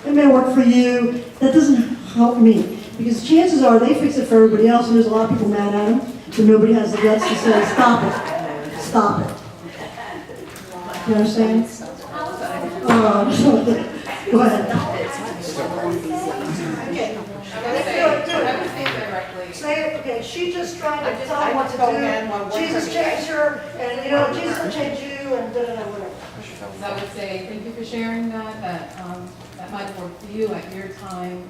It may work for you, that doesn't help me. Because chances are they fix it for everybody else, and there's a lot of people mad at them, but nobody has the guts to say, stop it, stop it. You understand? Go ahead. Say it, okay, she just trying to tell them what to do. Jesus changed her, and Jesus will change you, and whatever. So I would say, thank you for sharing that might have worked for you at your time,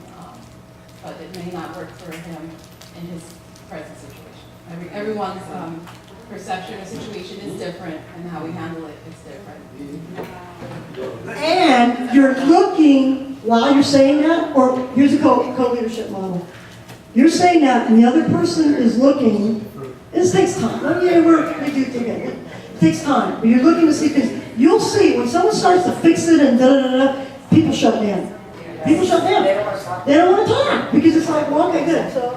but it may not work for him in his present situation. Everyone's perception of situation is different, and how we handle it is different. And you're looking, while you're saying that, or here's a co-leadership model. You're saying that, and the other person is looking. This takes time. Oh, yeah, we do together. It takes time. But you're looking to see, because you'll see, when someone starts to fix it and da-da-da-da, people shut down. People shut down. They don't want to talk, because it's like, well, okay, good. So,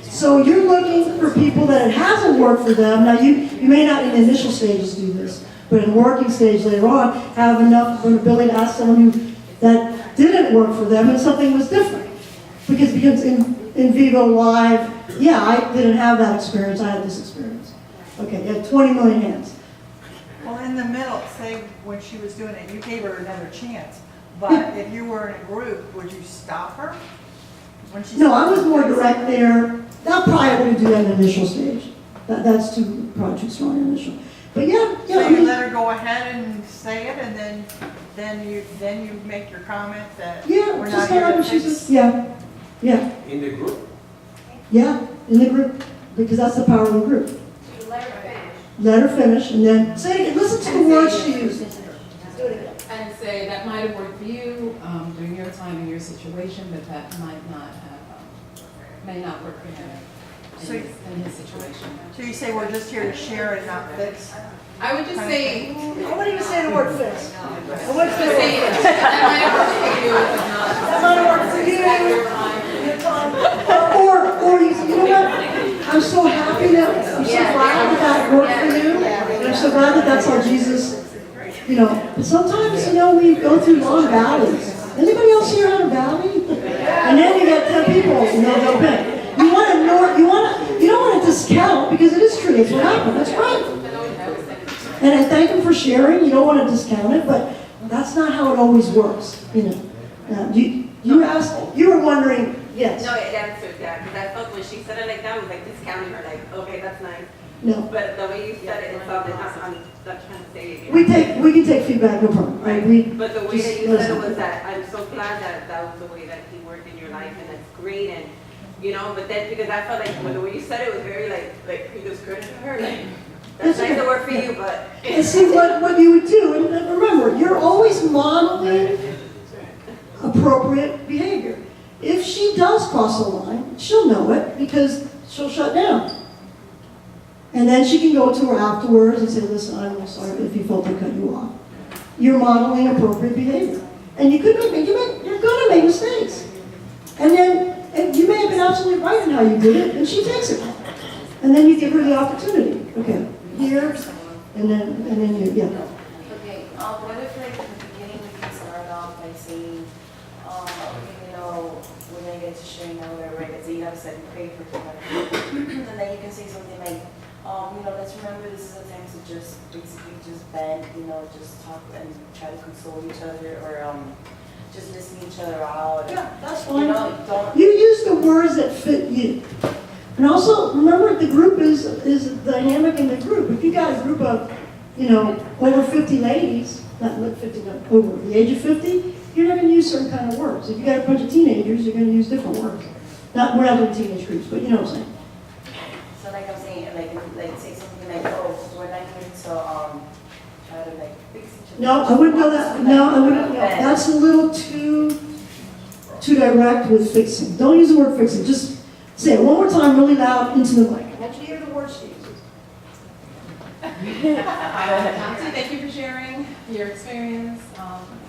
so you're looking for people that it hasn't worked for them. Now, you may not in the initial stages do this, but in the working stage later on, have enough of an ability to ask someone that didn't work for them and something was different. Because in vivo live, yeah, I didn't have that experience, I had this experience. Okay, you had 20 million hands. Well, in the middle, say when she was doing it, you gave her another chance. But if you were in a group, would you stop her? When she No, I was more direct there. That probably wouldn't do that in the initial stage. That's probably too strong initial. But yeah, So I you mean, let her go ahead and say it, and then you make your comment that yeah, we're just not here kind to of, she fix. says, yeah, In the group? yeah, in the group, because that's the power of the group. Let her finish, and then say it again. Listen to the words she uses. Do it again. And say that might have worked for you during your time in your situation, but that may not work for him in his situation. So you say we're just here to share and not fix? I would just say, I wouldn't even say the word fix. I wouldn't say say that might have worked for you, but not. that might have worked for you. Your time. Or you say, you know what? I'm so happy that, I'm so glad that worked for you. And I'm so glad that that's how Jesus, but sometimes, we go through long valleys. Anybody else here had a valley? And then you got 10 people, they'll pay. You don't want to discount, because it is true, it's what happened, that's right. And I thank them for sharing, you don't want to discount it, but that's not how it always works, You were wondering, yes. No, it answered that, because I felt when she said it like that, I was like discounting her, like, okay, that's nice. No. But the way you said it sounded, I'm not trying to say it. We can take feedback, no problem. Right. But the way Just that you said listen. it was that, I'm so glad that that was the way that he worked in your life, and that's great, and, but then, because I felt like, when the way you said it was very like he was credit to her, like, that's nice to work for you, but. And see what you would do, and remember, you're always modeling appropriate behavior. If she does cross a line, she'll know it, because she'll shut down. And then she can go to her afterwards and say, listen, I'm sorry if you felt I cut you off. You're modeling appropriate behavior. And you could you're gonna make mistakes. And then you may have been absolutely right in how you did it, and she takes it. And then you give her the opportunity. Okay, here, and then you, yeah. Okay, what if like in the beginning we can start off by saying, you know, we're gonna get to sharing now whatever, right? Because you have said pray for people. And then you can say something like, you know, let's remember this is a time to just basically just vent, you know, just talk and try to console each other or just listen to each other out. Yeah, that's fine. You know, don't. You use the words that fit you. And also, remember, the group is the dynamic in the group. If you got a group of, you know, over 50 ladies, not 50, no, over the age of 50, you're not going to use certain kind of words. If you got a bunch of teenagers, you're going to use different words. We're not doing teenage groups, but you know what I'm saying. So like I'm saying, like say something like, oh, we're not here to try to like fix each other. No, I wouldn't go that. No, I wouldn't. No, that's a little too direct with fixing. Don't use the word fixing. Just say it one more time, really loud into the mic. I want you to hear the words she uses. Thank you for sharing your experience.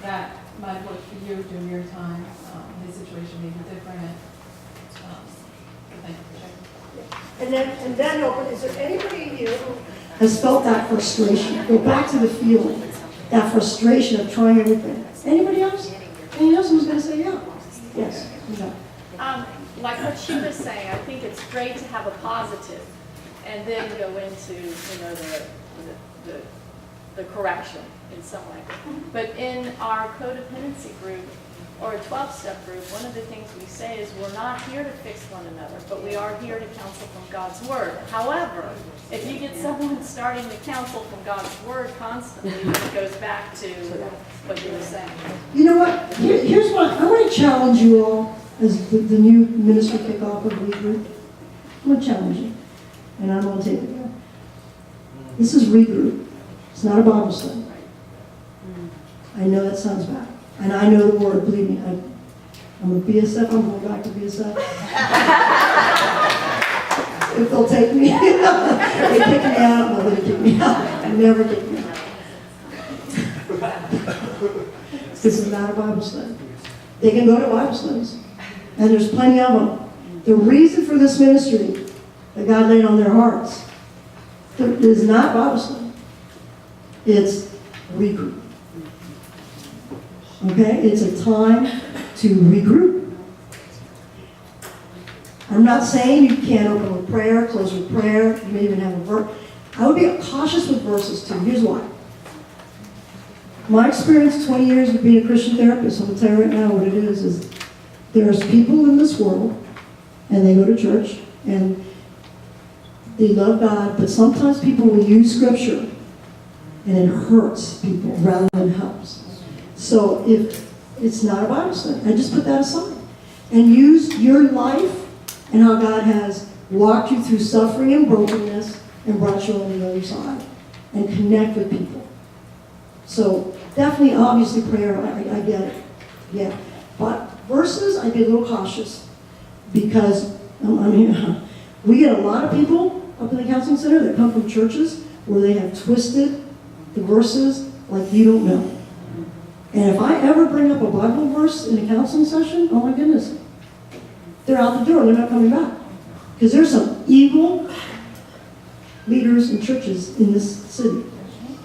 That might have worked for you during your time. His situation may be different. So thank you for sharing. And then is there anybody here who has felt that frustration? Go back to the feeling, that frustration of trying everything. Anybody else? Anyone else who's going to say yeah? Yes. Yeah. Like what she was saying, I think it's great to have a positive and then go into, you know, the correction in some way. But in our codependency group or a 12-step group, one of the things we say is we're not here to fix one another, but we are here to counsel from God's Word. However, if you get someone starting to counsel from God's Word constantly, it goes back to what you were saying. You know what? Here's what I want to challenge you all as the new ministry kickoff of Regroup. I'm going to challenge you, and I'm going to take it there. This is Regroup. It's not a Bible study. I know that sounds bad. And I know the word, believe me, I'm a BSF, I'm going back to BSF. If they'll take me, they kick me out, no, they kick me out. Never kick me out. This is not a Bible study. They can go to Bible studies, and there's plenty of them. The reason for this ministry that God laid on their hearts is not Bible study. It's Regroup. Okay, it's a time to regroup. I'm not saying you can't open with prayer, close with prayer, you may even have a verse. I would be cautious with verses too. Here's why. My experience, 20 years of being a Christian therapist, I'm going to tell you right now what it is there's people in this world, and they go to church, and they love God, but sometimes people will use Scripture, and it hurts people rather than helps. So if it's not a Bible study, I just put that aside. And use your life and how God has walked you through suffering and brokenness and brought you on the other side. And connect with people. So definitely, obviously, prayer, I get it. Yeah. But verses, I'd be a little cautious. Because, we get a lot of people up in the counseling center that come from churches where they have twisted the verses like you don't know. And if I ever bring up a Bible verse in a counseling session, oh my goodness, they're out the door, they're not coming back. Because there's some evil leaders and churches in this city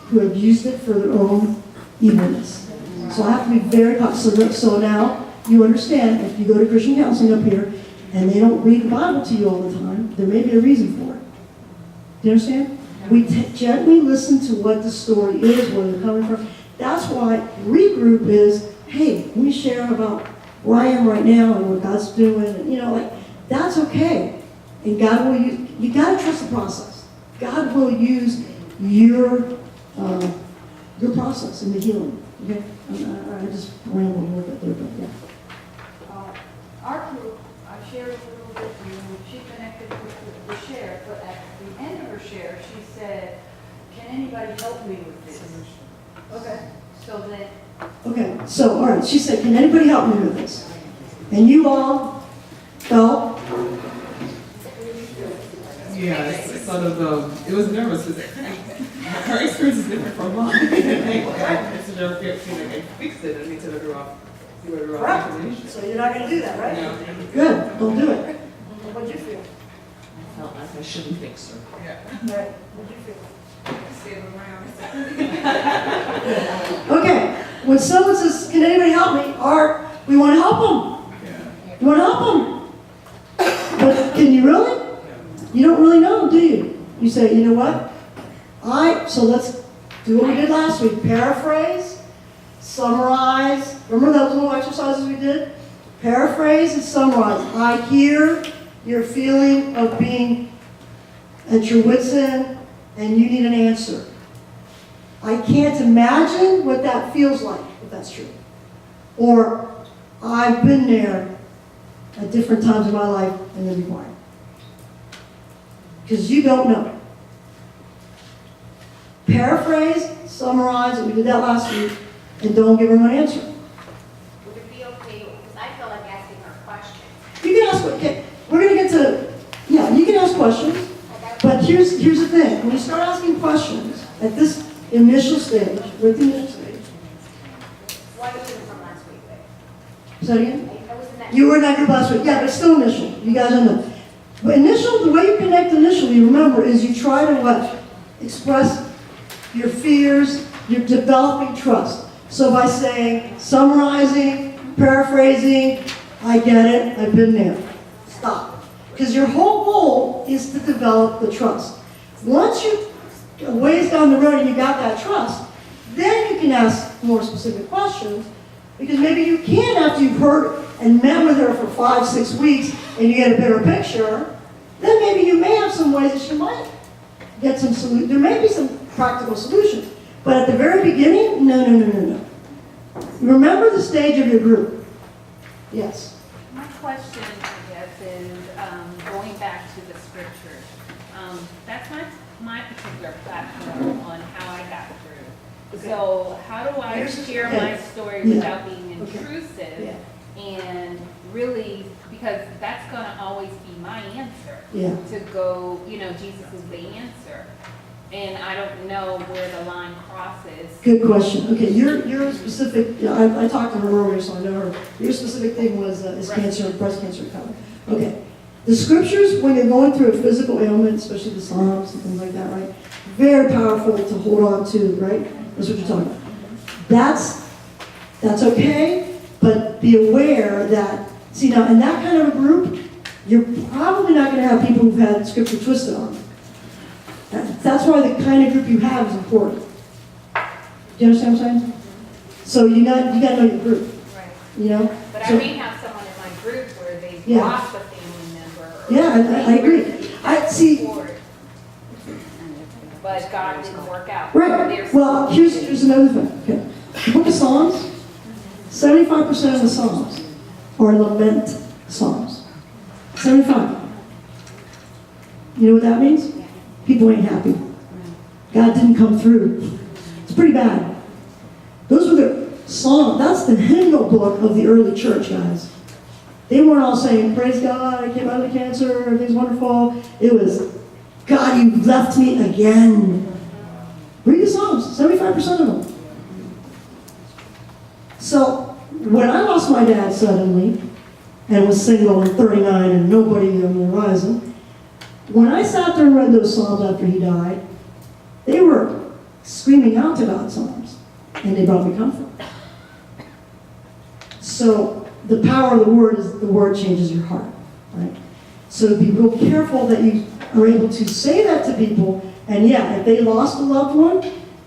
who have used it for their own evilness. So I have to be very cautious. So now you understand, if you go to Christian counseling up here and they don't read the Bible to you all the time, there may be a reason for it. Do you understand? We gently listen to what the story is, where they're coming from. That's why Regroup is, hey, let me share about where I am right now and what God's doing. And, that's okay. And God will use, you got to trust the process. God will use your process in the healing. Okay? I just rambled a little bit there, but yeah. Our group, I shared a little bit, and she connected with the share, but at the end of her share, she said, can anybody help me with this? Okay. So then. Okay, so, all right, she said, can anybody help me with this? And you all felt? Yes. sort of, it was nervous because her experience is different from mine. It's a joke, I fixed it and need to look her up, see what her Right. information. So you're not gonna do that, right? No. Good, don't do it. What'd you feel? I felt like I shouldn't fix her. Right, what'd you feel? Stay around. Okay, when someone says, can anybody help me? Or, we want to help them. You want to help them. But can you really? You don't really know, do you? You say, you know what? So let's do what we did last week. Paraphrase, summarize. Remember those little exercises we did? Paraphrase and summarize. I hear your feeling of being at your wit's end and you need an answer. I can't imagine what that feels like, if that's true. Or, I've been there at different times in my life, and then be quiet. Because you don't know. Paraphrase, summarize, we did that last week, and don't give them an answer. Would it be okay, because I feel like asking her questions. You can ask, okay, we're going to get to, yeah, you can ask questions, but here's the thing. When you start asking questions, at this initial stage, with the initial stage. Why was it from last week, babe? Say that again? I was in that. You were in that group last week. Yeah, but it's still initial. You guys don't know. But initial, the way you connect initially, remember, is you try to what? Express your fears, you're developing trust. So by saying, summarizing, paraphrasing, I get it, I've been there. Stop. Because your whole goal is to develop the trust. Once you a ways down the road and you got that trust, then you can ask more specific questions, because maybe you can, after you've heard and met with her for 5-6 weeks and you get a bigger picture, then maybe you may have some ways that she might get some solution. There may be some practical solutions, but at the very beginning, no. Remember the stage of your group. Yes. My question, I guess, is going back to the scriptures. That's my particular platform on how I got through. Okay. So how do I share my story without being intrusive and really, because that's going to always be my answer. Yeah. To go, Jesus is the answer. And I don't know where the line crosses. Good question. Okay, your specific, I talked to her earlier, so I know her. Your specific thing was is cancer, breast cancer recovery. Okay. The scriptures, when you're going through a physical ailment, especially the Psalms and things like that, right? Very powerful to hold on to, right? That's what you're talking about. That's okay, but be aware that, see now, in that kind of a group, you're probably not going to have people who've had scripture twisted on them. That's why the kind of group you have is important. Do you understand what I'm saying? So you got to know your group. Right. But I may have someone in my group where they've lost a family member. Yeah, I agree. I see. But God didn't work out. Right. Well, here's another thing. Okay. The book of Psalms, 75% of the Psalms are lament Psalms. 75. You know what that means? People ain't happy. God didn't come through. It's pretty bad. Those were the Psalms. That's the hymnal book of the early church, guys. They weren't all saying, praise God, I came out of the cancer, everything's wonderful. It was, God, you left me again. Read the Psalms, 75% of them. So, when I lost my dad suddenly, and was single and 39 and nobody on the horizon, when I sat there and read those Psalms after he died, they were screaming out to God Psalms, and they brought me comfort. So, the power of the word is the word changes your heart, right? So be real careful that you are able to say that to people, and yeah, if they lost a loved one,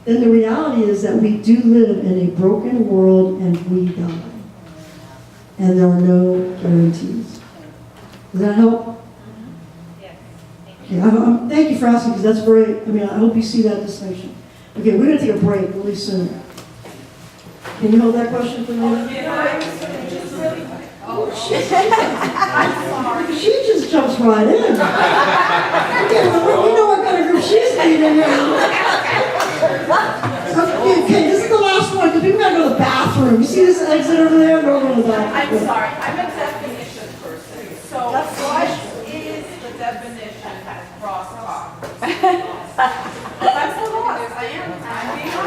then the reality is that we do live in a broken world and we die. And there are no guarantees. Does that help? Yes. Okay, thank you for asking, because that's very, I hope you see that distinction. Okay, we're going to take a break really soon. Can you hold that question for me? Oh, shit. She just jumps right in. You know what kind of group she's leading Okay, this is the last one, because people got to go to the bathroom. You see this exit over there? Go over to the bathroom. I'm sorry, I'm a definition person. So what is the definition of crosstalk? I'm still lost, I am.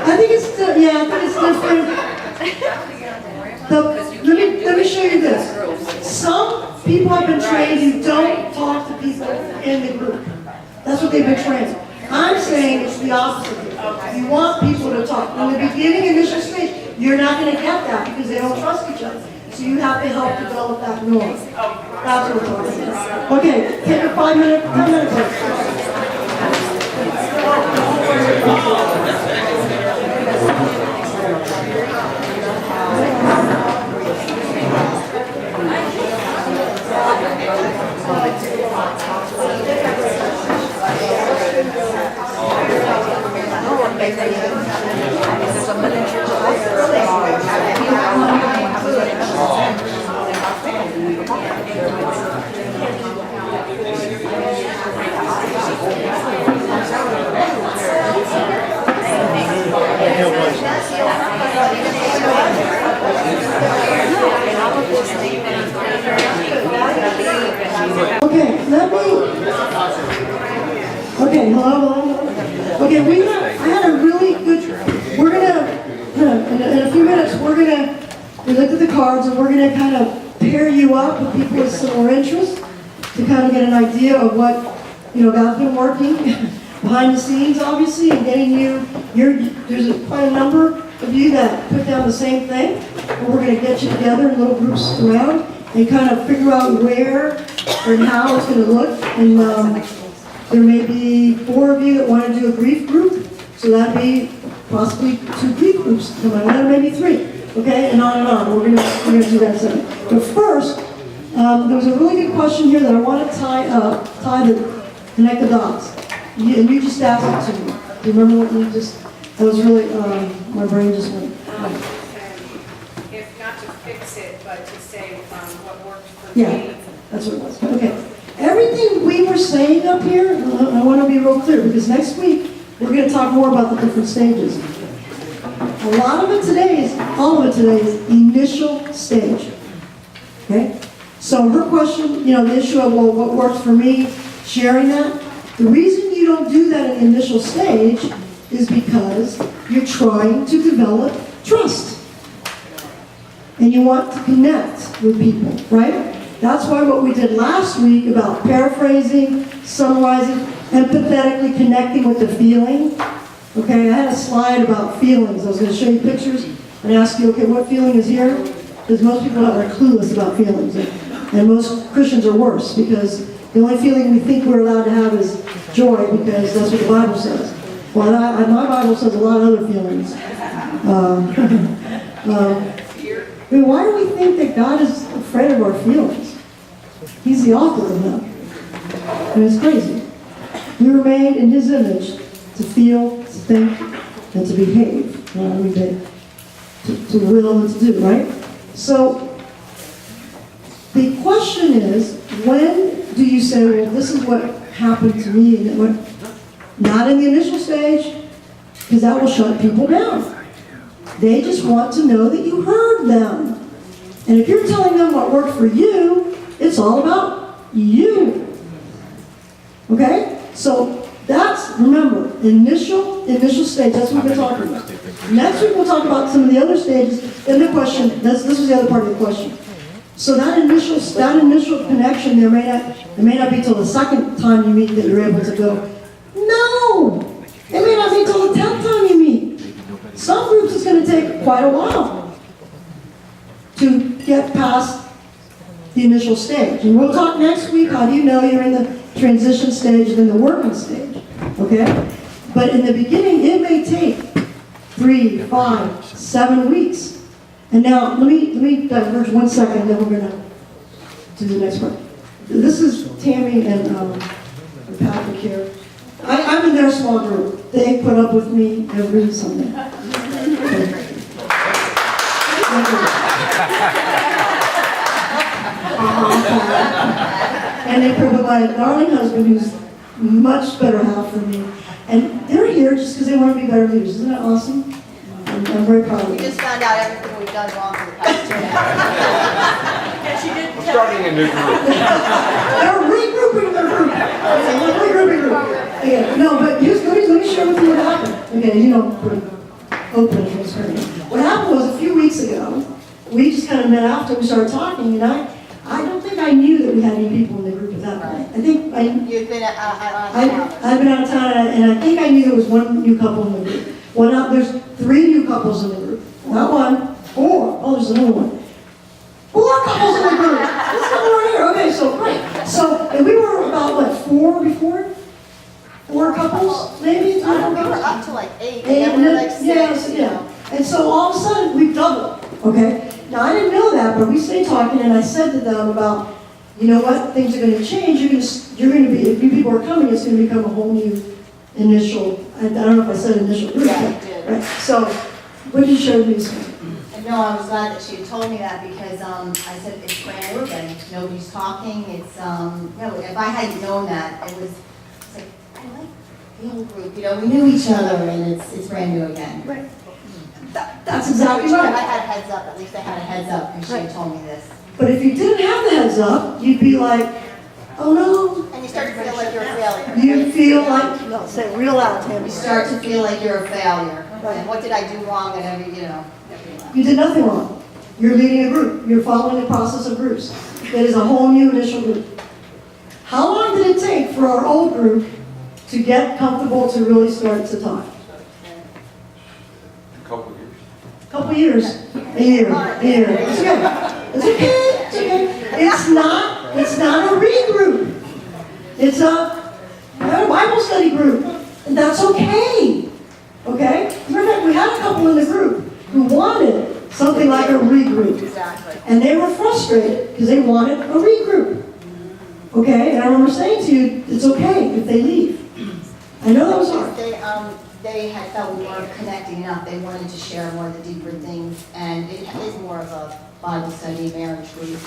I think it's still, yeah, I think it's different. Let me show you this. Some people have been trained, you don't talk to people in the group. That's what they've been trained. I'm saying it's the opposite. You want people to talk. In the beginning, initial stage, you're not going to get that because they don't trust each other. So you have to help develop that norm. That's what we're talking about. Okay, take a 5-minute, 10-minute break. Okay, hello. Okay, I had a really good, we're gonna, in a few minutes, we looked at the cards and we're gonna kind of pair you up with people with similar interests to kind of get an idea of what, God's been working behind the scenes, obviously, and getting there's quite a number of you that put down the same thing, and we're gonna get you together in little groups around and kind of figure out where and how it's gonna look, and there may be 4 of you that want to do a grief group, so that'd be possibly 2 grief groups coming out, or maybe 3, okay, and on. We're gonna do that soon. But first, there was a really good question here that I want to connect the dots. And you just asked it to me. Do you remember what you just? That was really my brain just went. If not to fix it, but to say what worked for Yeah, me. that's what it was. Okay. Everything we were saying up here, I want to be real clear because next week we're going to talk more about the different stages. A lot of it today all of it today is initial stage. Okay? So her question, the issue of, well, what works for me, sharing that, the reason you don't do that in the initial stage is because you're trying to develop trust. And you want to connect with people, right? That's why what we did last week about paraphrasing, summarizing, empathetically connecting with the feeling. Okay, I had a slide about feelings. I was going to show you pictures and ask you, okay, what feeling is here? Because most people are clueless about feelings. And most Christians are worse because the only feeling we think we're allowed to have is joy because that's what the Bible says. Well, my Bible says a lot of other feelings. Why do we think that God is afraid of our feelings? He's the author of them. And it's crazy. We were made in His image to feel, to think, and to behave. To will and to do, right? So, the question is, when do you say, well, this is what happened to me, and not in the initial stage, because that will shut people down. They just want to know that you heard them. And if you're telling them what worked for you, it's all about you. Okay? So that's, remember, initial stage. That's what we're talking about. Next week we'll talk about some of the other stages. And the question, this was the other part of the question. So that initial connection, it may not be till the second time you meet that you're able to go, no! It may not be till the 10th time you meet. Some groups it's going to take quite a while to get past the initial stage. And we'll talk next week, how do you know you're in the transition stage and then the working stage, okay? But in the beginning, it may take 3, 5, 7 weeks. And now, let me diverge 1 second, then we're going to do the next part. This is Tammy and Patrick here. I'm in their small group. They put up with me every Sunday. And they put up with my darling husband, who's much better half than me. And they're here just because they want to be better leaders. Isn't that awesome? I'm very proud of them. We just found out everything we've done wrong for the past 2 years. And she didn't We're starting a new group. They're regrouping their group. It's a regrouping group. Yeah, no, but here's share with you what happened. Okay, you know, pretty open and transparent. What happened was a few weeks ago, we just kind of met after we started talking, and I don't think I knew that we had any people in the group at that point. I think You've been I've been out of town, and I think I knew there was one new couple in the group. Well, now there's 3 new couples in the group. Not 1, 4. Oh, there's another one. 4 couples in the group. This couple right here. Okay, so great. So, and we were about, what, 4 before? 4 couples, maybe? We were up to like 8, and And then we were like 6, yes, you yeah. know. And so all of a sudden, we've doubled, okay? Now, I didn't know that, but we stayed talking, and I said to them about, you know what, things are gonna change, you're gonna be, if new people are coming, it's gonna become a whole new initial, I don't know if I said initial group, Yeah, you did. right? So, what did you share with me this morning? No, I was glad that she had told me that because I said it's brand new again. Nobody's talking. It's really, if I hadn't known that, it's like I like the old group. You know, we knew each other, and it's brand new again. Right. That's exactly I right. had heads up. At least I had a heads up because she had told me this. But if you didn't have the heads up, you'd be like, oh no. And you start to feel like you're a failure. You feel like, no, say it real loud, Tim. You start to feel like you're a failure. And what did I do wrong at every, you know? You did nothing wrong. You're leading a group. You're following the process of groups. That is a whole new initial group. How long did it take for our old group to get comfortable to really start to talk? A couple years. Couple years. A year. It's okay. It's okay. It's okay. It's not a regroup. It's a Bible study group. And that's okay. Okay? Matter of fact, we had a couple in the group who wanted something like a regroup. Exactly. And they were frustrated because they wanted a regroup. Okay? And I remember saying to you, it's okay if they leave. I know that was hard. They had felt we weren't connecting enough. They wanted to share more of the deeper things, and it is more of a Bible study, marriage group.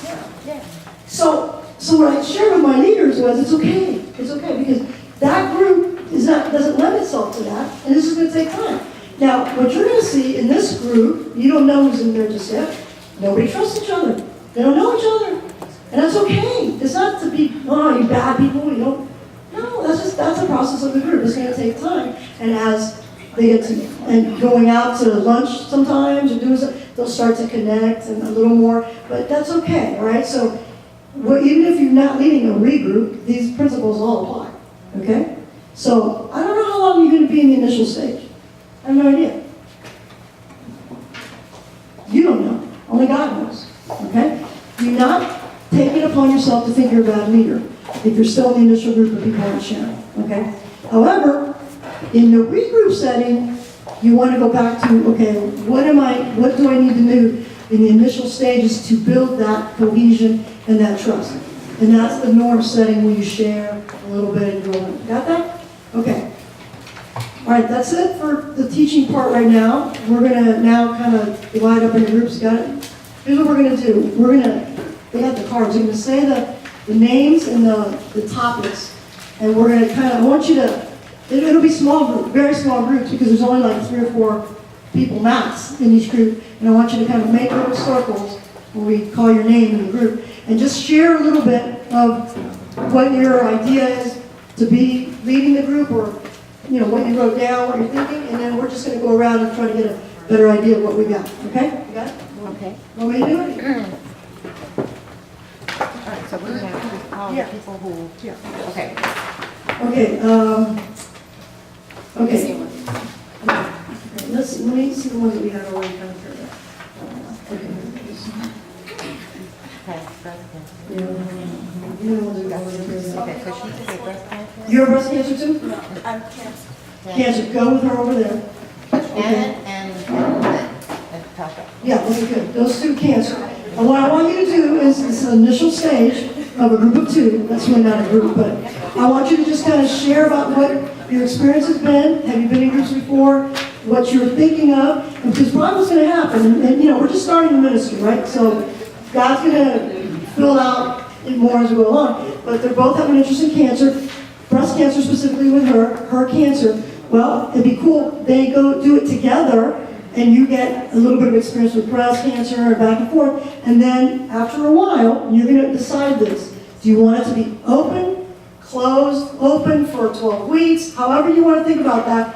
So what I shared with my leaders was it's okay. It's okay because that group doesn't lend itself to that, and this is going to take time. Now, what you're going to see in this group, you don't know who's in there just yet. Nobody trusts each other. They don't know each other, and that's okay. It's not to be, oh, you bad people. You don't. No, that's the process of the group. It's going to take time, and as they get to and going out to lunch sometimes or doing something, they'll start to connect and a little more. But that's okay, all right? So, even if you're not leading a regroup, these principles all apply. Okay? So, I don't know how long you're going to be in the initial stage. I have no idea. You don't know. Only God knows. Okay? Do not take it upon yourself to think you're a bad leader if you're still in the initial group of people aren't sharing. Okay? However, in the regroup setting, you want to go back to, okay, what do I need to do in the initial stages to build that cohesion and that trust? And that's the norm setting where you share a little bit and go on. Got that? Okay. All right, that's it for the teaching part right now. We're going to now kind of divide up into groups. Got it? Here's what we're going to do. They got the cards. We're going to say the names and the topics. And we're going to I want you to, it'll be small groups, very small groups, because there's only like 3 or 4 people max in each group. And I want you to kind of make little circles where we call your name in the group. And just share a little bit of what your idea is to be leading the group, or what you wrote down, what you're thinking, and then we're just going to go around and try to get a better idea of what we got. Okay? You got it? Okay. Want me to do it? All right, so we're going to call the people who... Yeah. Okay. Okay. Okay. Let's see. Let me see the ones that we had already kind of figured out. Okay. Okay, so she's a breast cancer? You're a breast cancer too? No, I'm cancer. Cancer. Go with her over there. Okay. And Tasha. Yeah, okay, good. Those 2 cancer. And what I want you to do is this initial stage of a group of 2. That's really not a group, but I want you to just kind of share about what your experience has been. Have you been in groups before? What you're thinking of? Because probably what's going to happen, and we're just starting the ministry, right? So God's going to fill out it more as we go along. But they're both having interest in cancer, breast cancer specifically with her cancer. Well, it'd be cool. They go do it together, and you get a little bit of experience with breast cancer and back and forth. And then after a while, you're going to decide this. Do you want it to be open, closed, open for 12 weeks, however you want to think about that.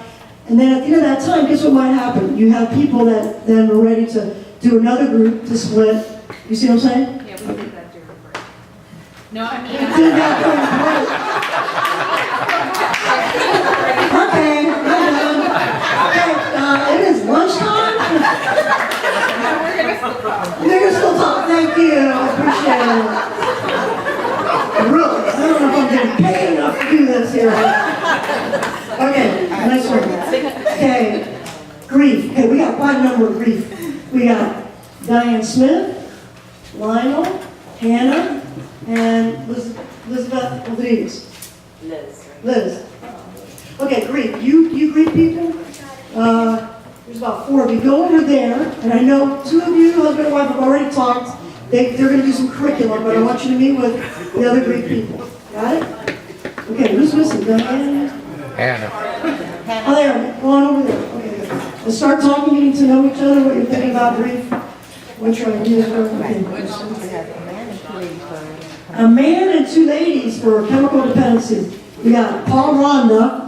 And then at the end of that time, guess what might happen? You have people that then are ready to do another group to split. You see what I'm saying? Yeah, we did that during break. No, I mean. Did that during break. Okay, I'm done. Okay, it is lunchtime. You're gonna still talk. Thank you. I appreciate it. Really, I don't know if I'm getting paid enough to do this here. Okay, next one. Okay, grief. Okay, we got quite a number of grief. We got Diane Smith, Lionel, Hannah, and Elizabeth Rodriguez. Liz. Okay, grief. You grief people? There's about 4 of you. Go over there, and I know 2 of you, husband and wife, have already talked. They're going to do some curriculum, but I want you to meet with the other grief people. Got it? Okay, who's missing? Diane? Hannah. Oh, there. Go on over there. Okay, good. Let's start talking, getting to know each other, what you're thinking about grief, what your ideas are. Okay. A man and 2 ladies for chemical dependency. We got Paul Rhonda.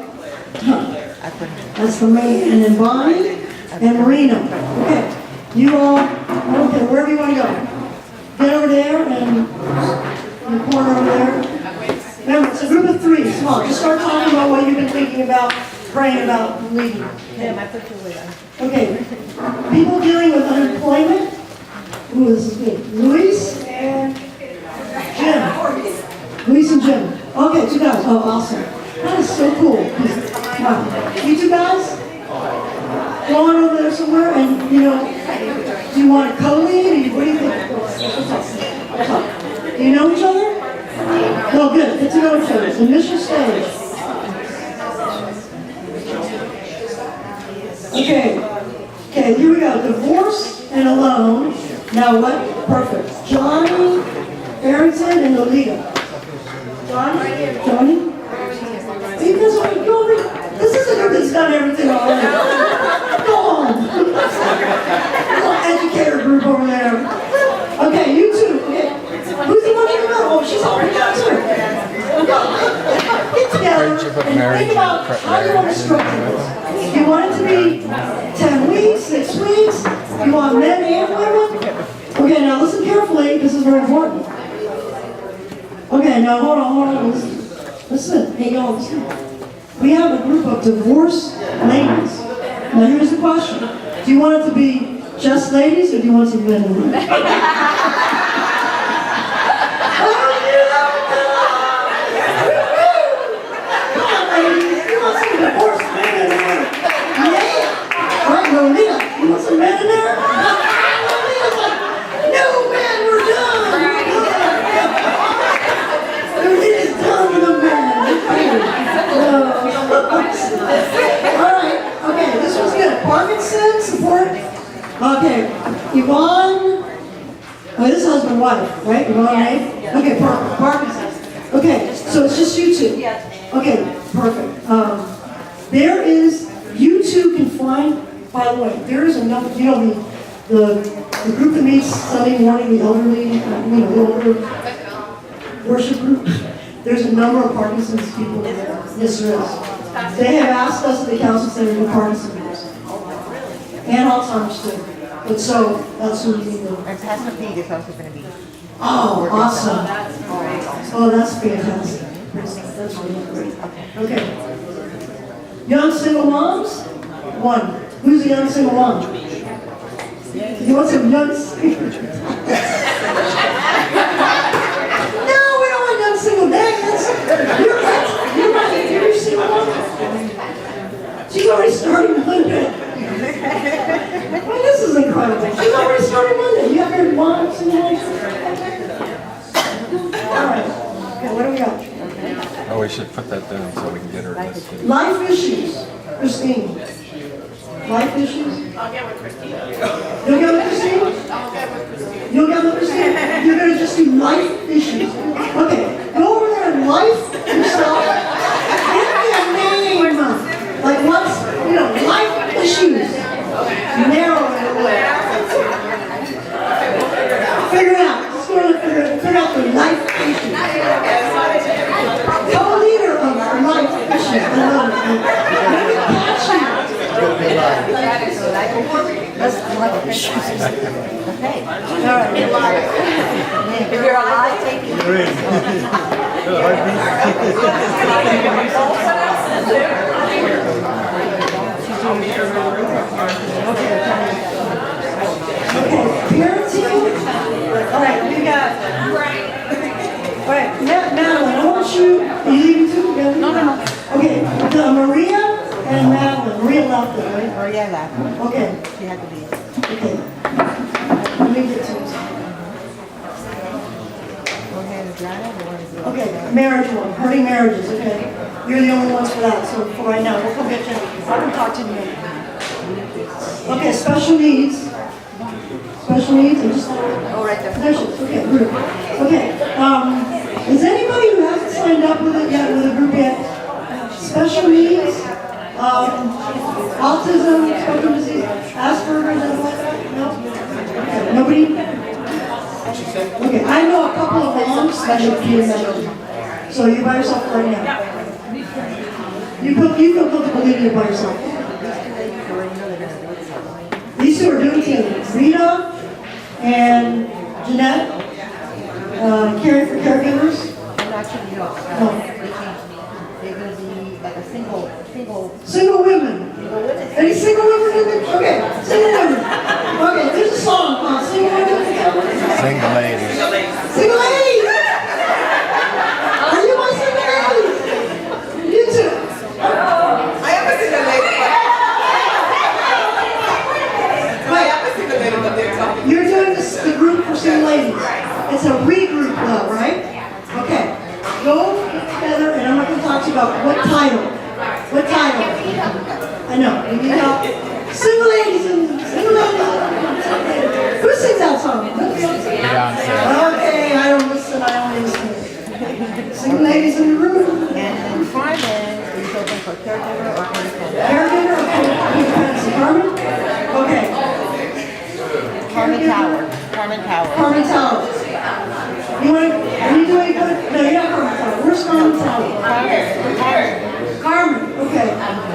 That's the man. And then Bonnie and Marina. Okay. You all, okay, wherever you want to go. Get over there and in the corner over there. Remember, it's a group of 3, small. Just start talking about what you've been thinking about, praying about, and leading. Okay. People dealing with unemployment. Ooh, this is me. Luis and Jim. Luis and Jim. Okay, 2 guys. Oh, awesome. That is so cool. Wow. You 2 guys? Go on over there somewhere and, do you want to co-lead? What do you think? Do you know each other? No, good. Get to know each other. So mission stage. Okay, here we go. Divorce and alone. Now what? Perfect. Johnny, Barrington, and Lolita. Johnny? Because this is a group that's done everything already. Go on. Little educator group over there. Okay, you 2. Okay. Who's the one in the middle? Oh, she's already got 2. Get together and think about how you want to structure this. Do you want it to be 10 weeks, 6 weeks? Do you want men and women? Okay, now listen carefully. This is very important. Okay, now hold on. Listen. Hey, y'all, listen. We have a group of divorced ladies. Now here's the question. Do you want it to be just ladies, or do you want some men and women? Lolita, you want some men in there? Lolita's like, no men, we're done. Lolita's done with the men. All right, okay, this one's good. Parkinson support. Okay, Yvonne. Oh, this is husband and wife, right? Yvonne, right? Okay, Parkinson. Okay, so it's just you 2. Okay, perfect. There is, you 2 can find. By the way, there is enough, the group that meets Sunday morning, the elderly, the older worship group, there's a number of Parkinson's people there. Yes, there is. They have asked us at the council center to do Parkinson's groups. And Alzheimer's too. But so, that's who we need to. And Pastor Pete is also going to be. Oh, awesome. Oh, that's fantastic. That's really great. Okay. Young single moms? 1. Who's a young single mom? You want some young single? No, we don't want young single dads. You're single mom? She's already starting Monday. Well, this is incredible. She's already starting Monday. You have your mom single mom? All right. Okay, what do we got? Oh, we should put that down so we can get her listed. Life issues. Christine. Life issues? I'll get with Christine. You'll get with Christine? I'll get with Christine. You'll get with Christine? You're going to just do life issues. Okay, go over there and life yourself. Give me a name. Like what's, life issues. Narrow it away. Figure it out. Let's go and figure out the life issues. Co-leader of life issues. I love it. Make it catchy. Okay. All right. If you're alive, take it. You're in. Parenting. All right, we got. All right, Madeline, I want you. Are you leaving too? No. Okay, Maria and Madeline. Maria left it, right? Maria left. Okay. She had to leave. Okay. Let me get to it. Okay, marriage one, hurting marriages, okay? You're the only ones for that, so for right now, we'll come get you. I can talk to you. Okay, special needs. Special needs, and just. Oh, right there. Okay, group. Okay, is anybody who hasn't signed up with it yet, with a group yet? Special needs, autism, spectrum disease, Asperger's, and like that? No? Okay, nobody? Okay, I know a couple of moms that should be in that. So you're by yourself right now. You feel comfortable leaving it by yourself. These two are doing teams. Rita and Jeanette, caring for caregivers. Actually, no. They're going to be like a single. Single women. Any single women in there? Okay, single women. Okay, there's a song called Single Women. Single ladies. Single ladies! Are you my single ladies? You too. I am a single lady. You're doing this, the group for single ladies. It's a regroup though, right? Okay. Go together and I'm not going to talk to you about what title. What title? I know. You need help. Single ladies and single ladies. Who sings that song? Okay, I don't listen. Single ladies in the room. And then Carmen is open for caregiver or codependent. Caregiver or codependent? Carmen? Okay. Carmen Tower. Carmen Tower. You want to, are you doing good? No, you're not Carmen Tower. Where's Carmen Tower? Carmen, okay.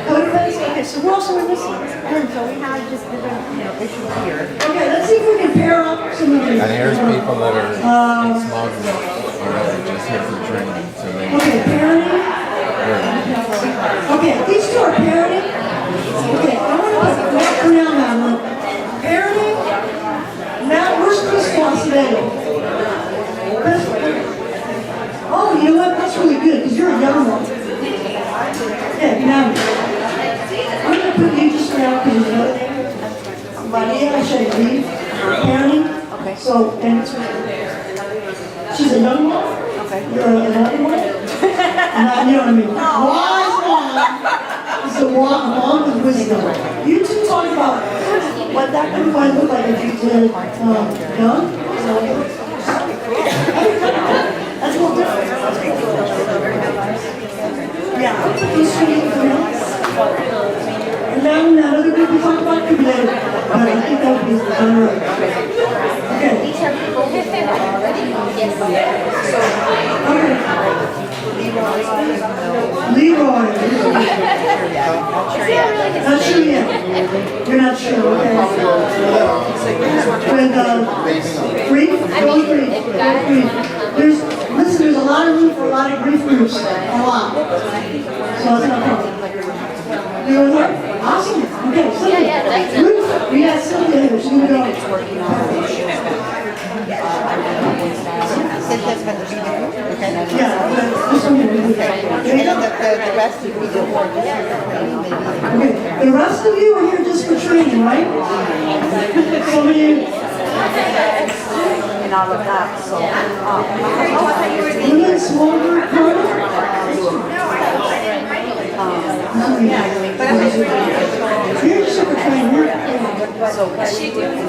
Codependent, okay, so who else are we missing? So we have just different, issues here. Okay, let's see if we can pair up some of these. And here's people that are in small groups already just here for training. So they Okay, parenting. Okay, these two are parenting. Okay, I want to put Matt down now. Parenting. Matt, where's Chris today? Chris? Oh, you know what? That's really good because you're a young one. Okay, now I'm going to put you just for now because you're another name. Maria, I should leave. Parenting. Okay. So, and she's a young one. Okay. You're an older one. You know what I mean? Wise mom is a mom with wisdom. You two talk about what that group might look like if you did young. That's a little different. Yeah. And then that other group we talked about could be later. But I think that would be alright. Okay. These are people who have already. Yes. Leroy. Not sure yet. You're not sure, okay. With grief, go grief. There's a lot of room for a lot of grief groups. A lot. So it's not a problem. You're with her? Awesome. Okay, Cynthia. Ruth, we got Cynthia here. She's gonna go. Cynthia's going to be there. Okay. Yeah, this one here. And then the rest of you will just Okay, the rest of you are here just for training, right? Some of you. And all of that, so. Women, small group, you're just for training. So she did more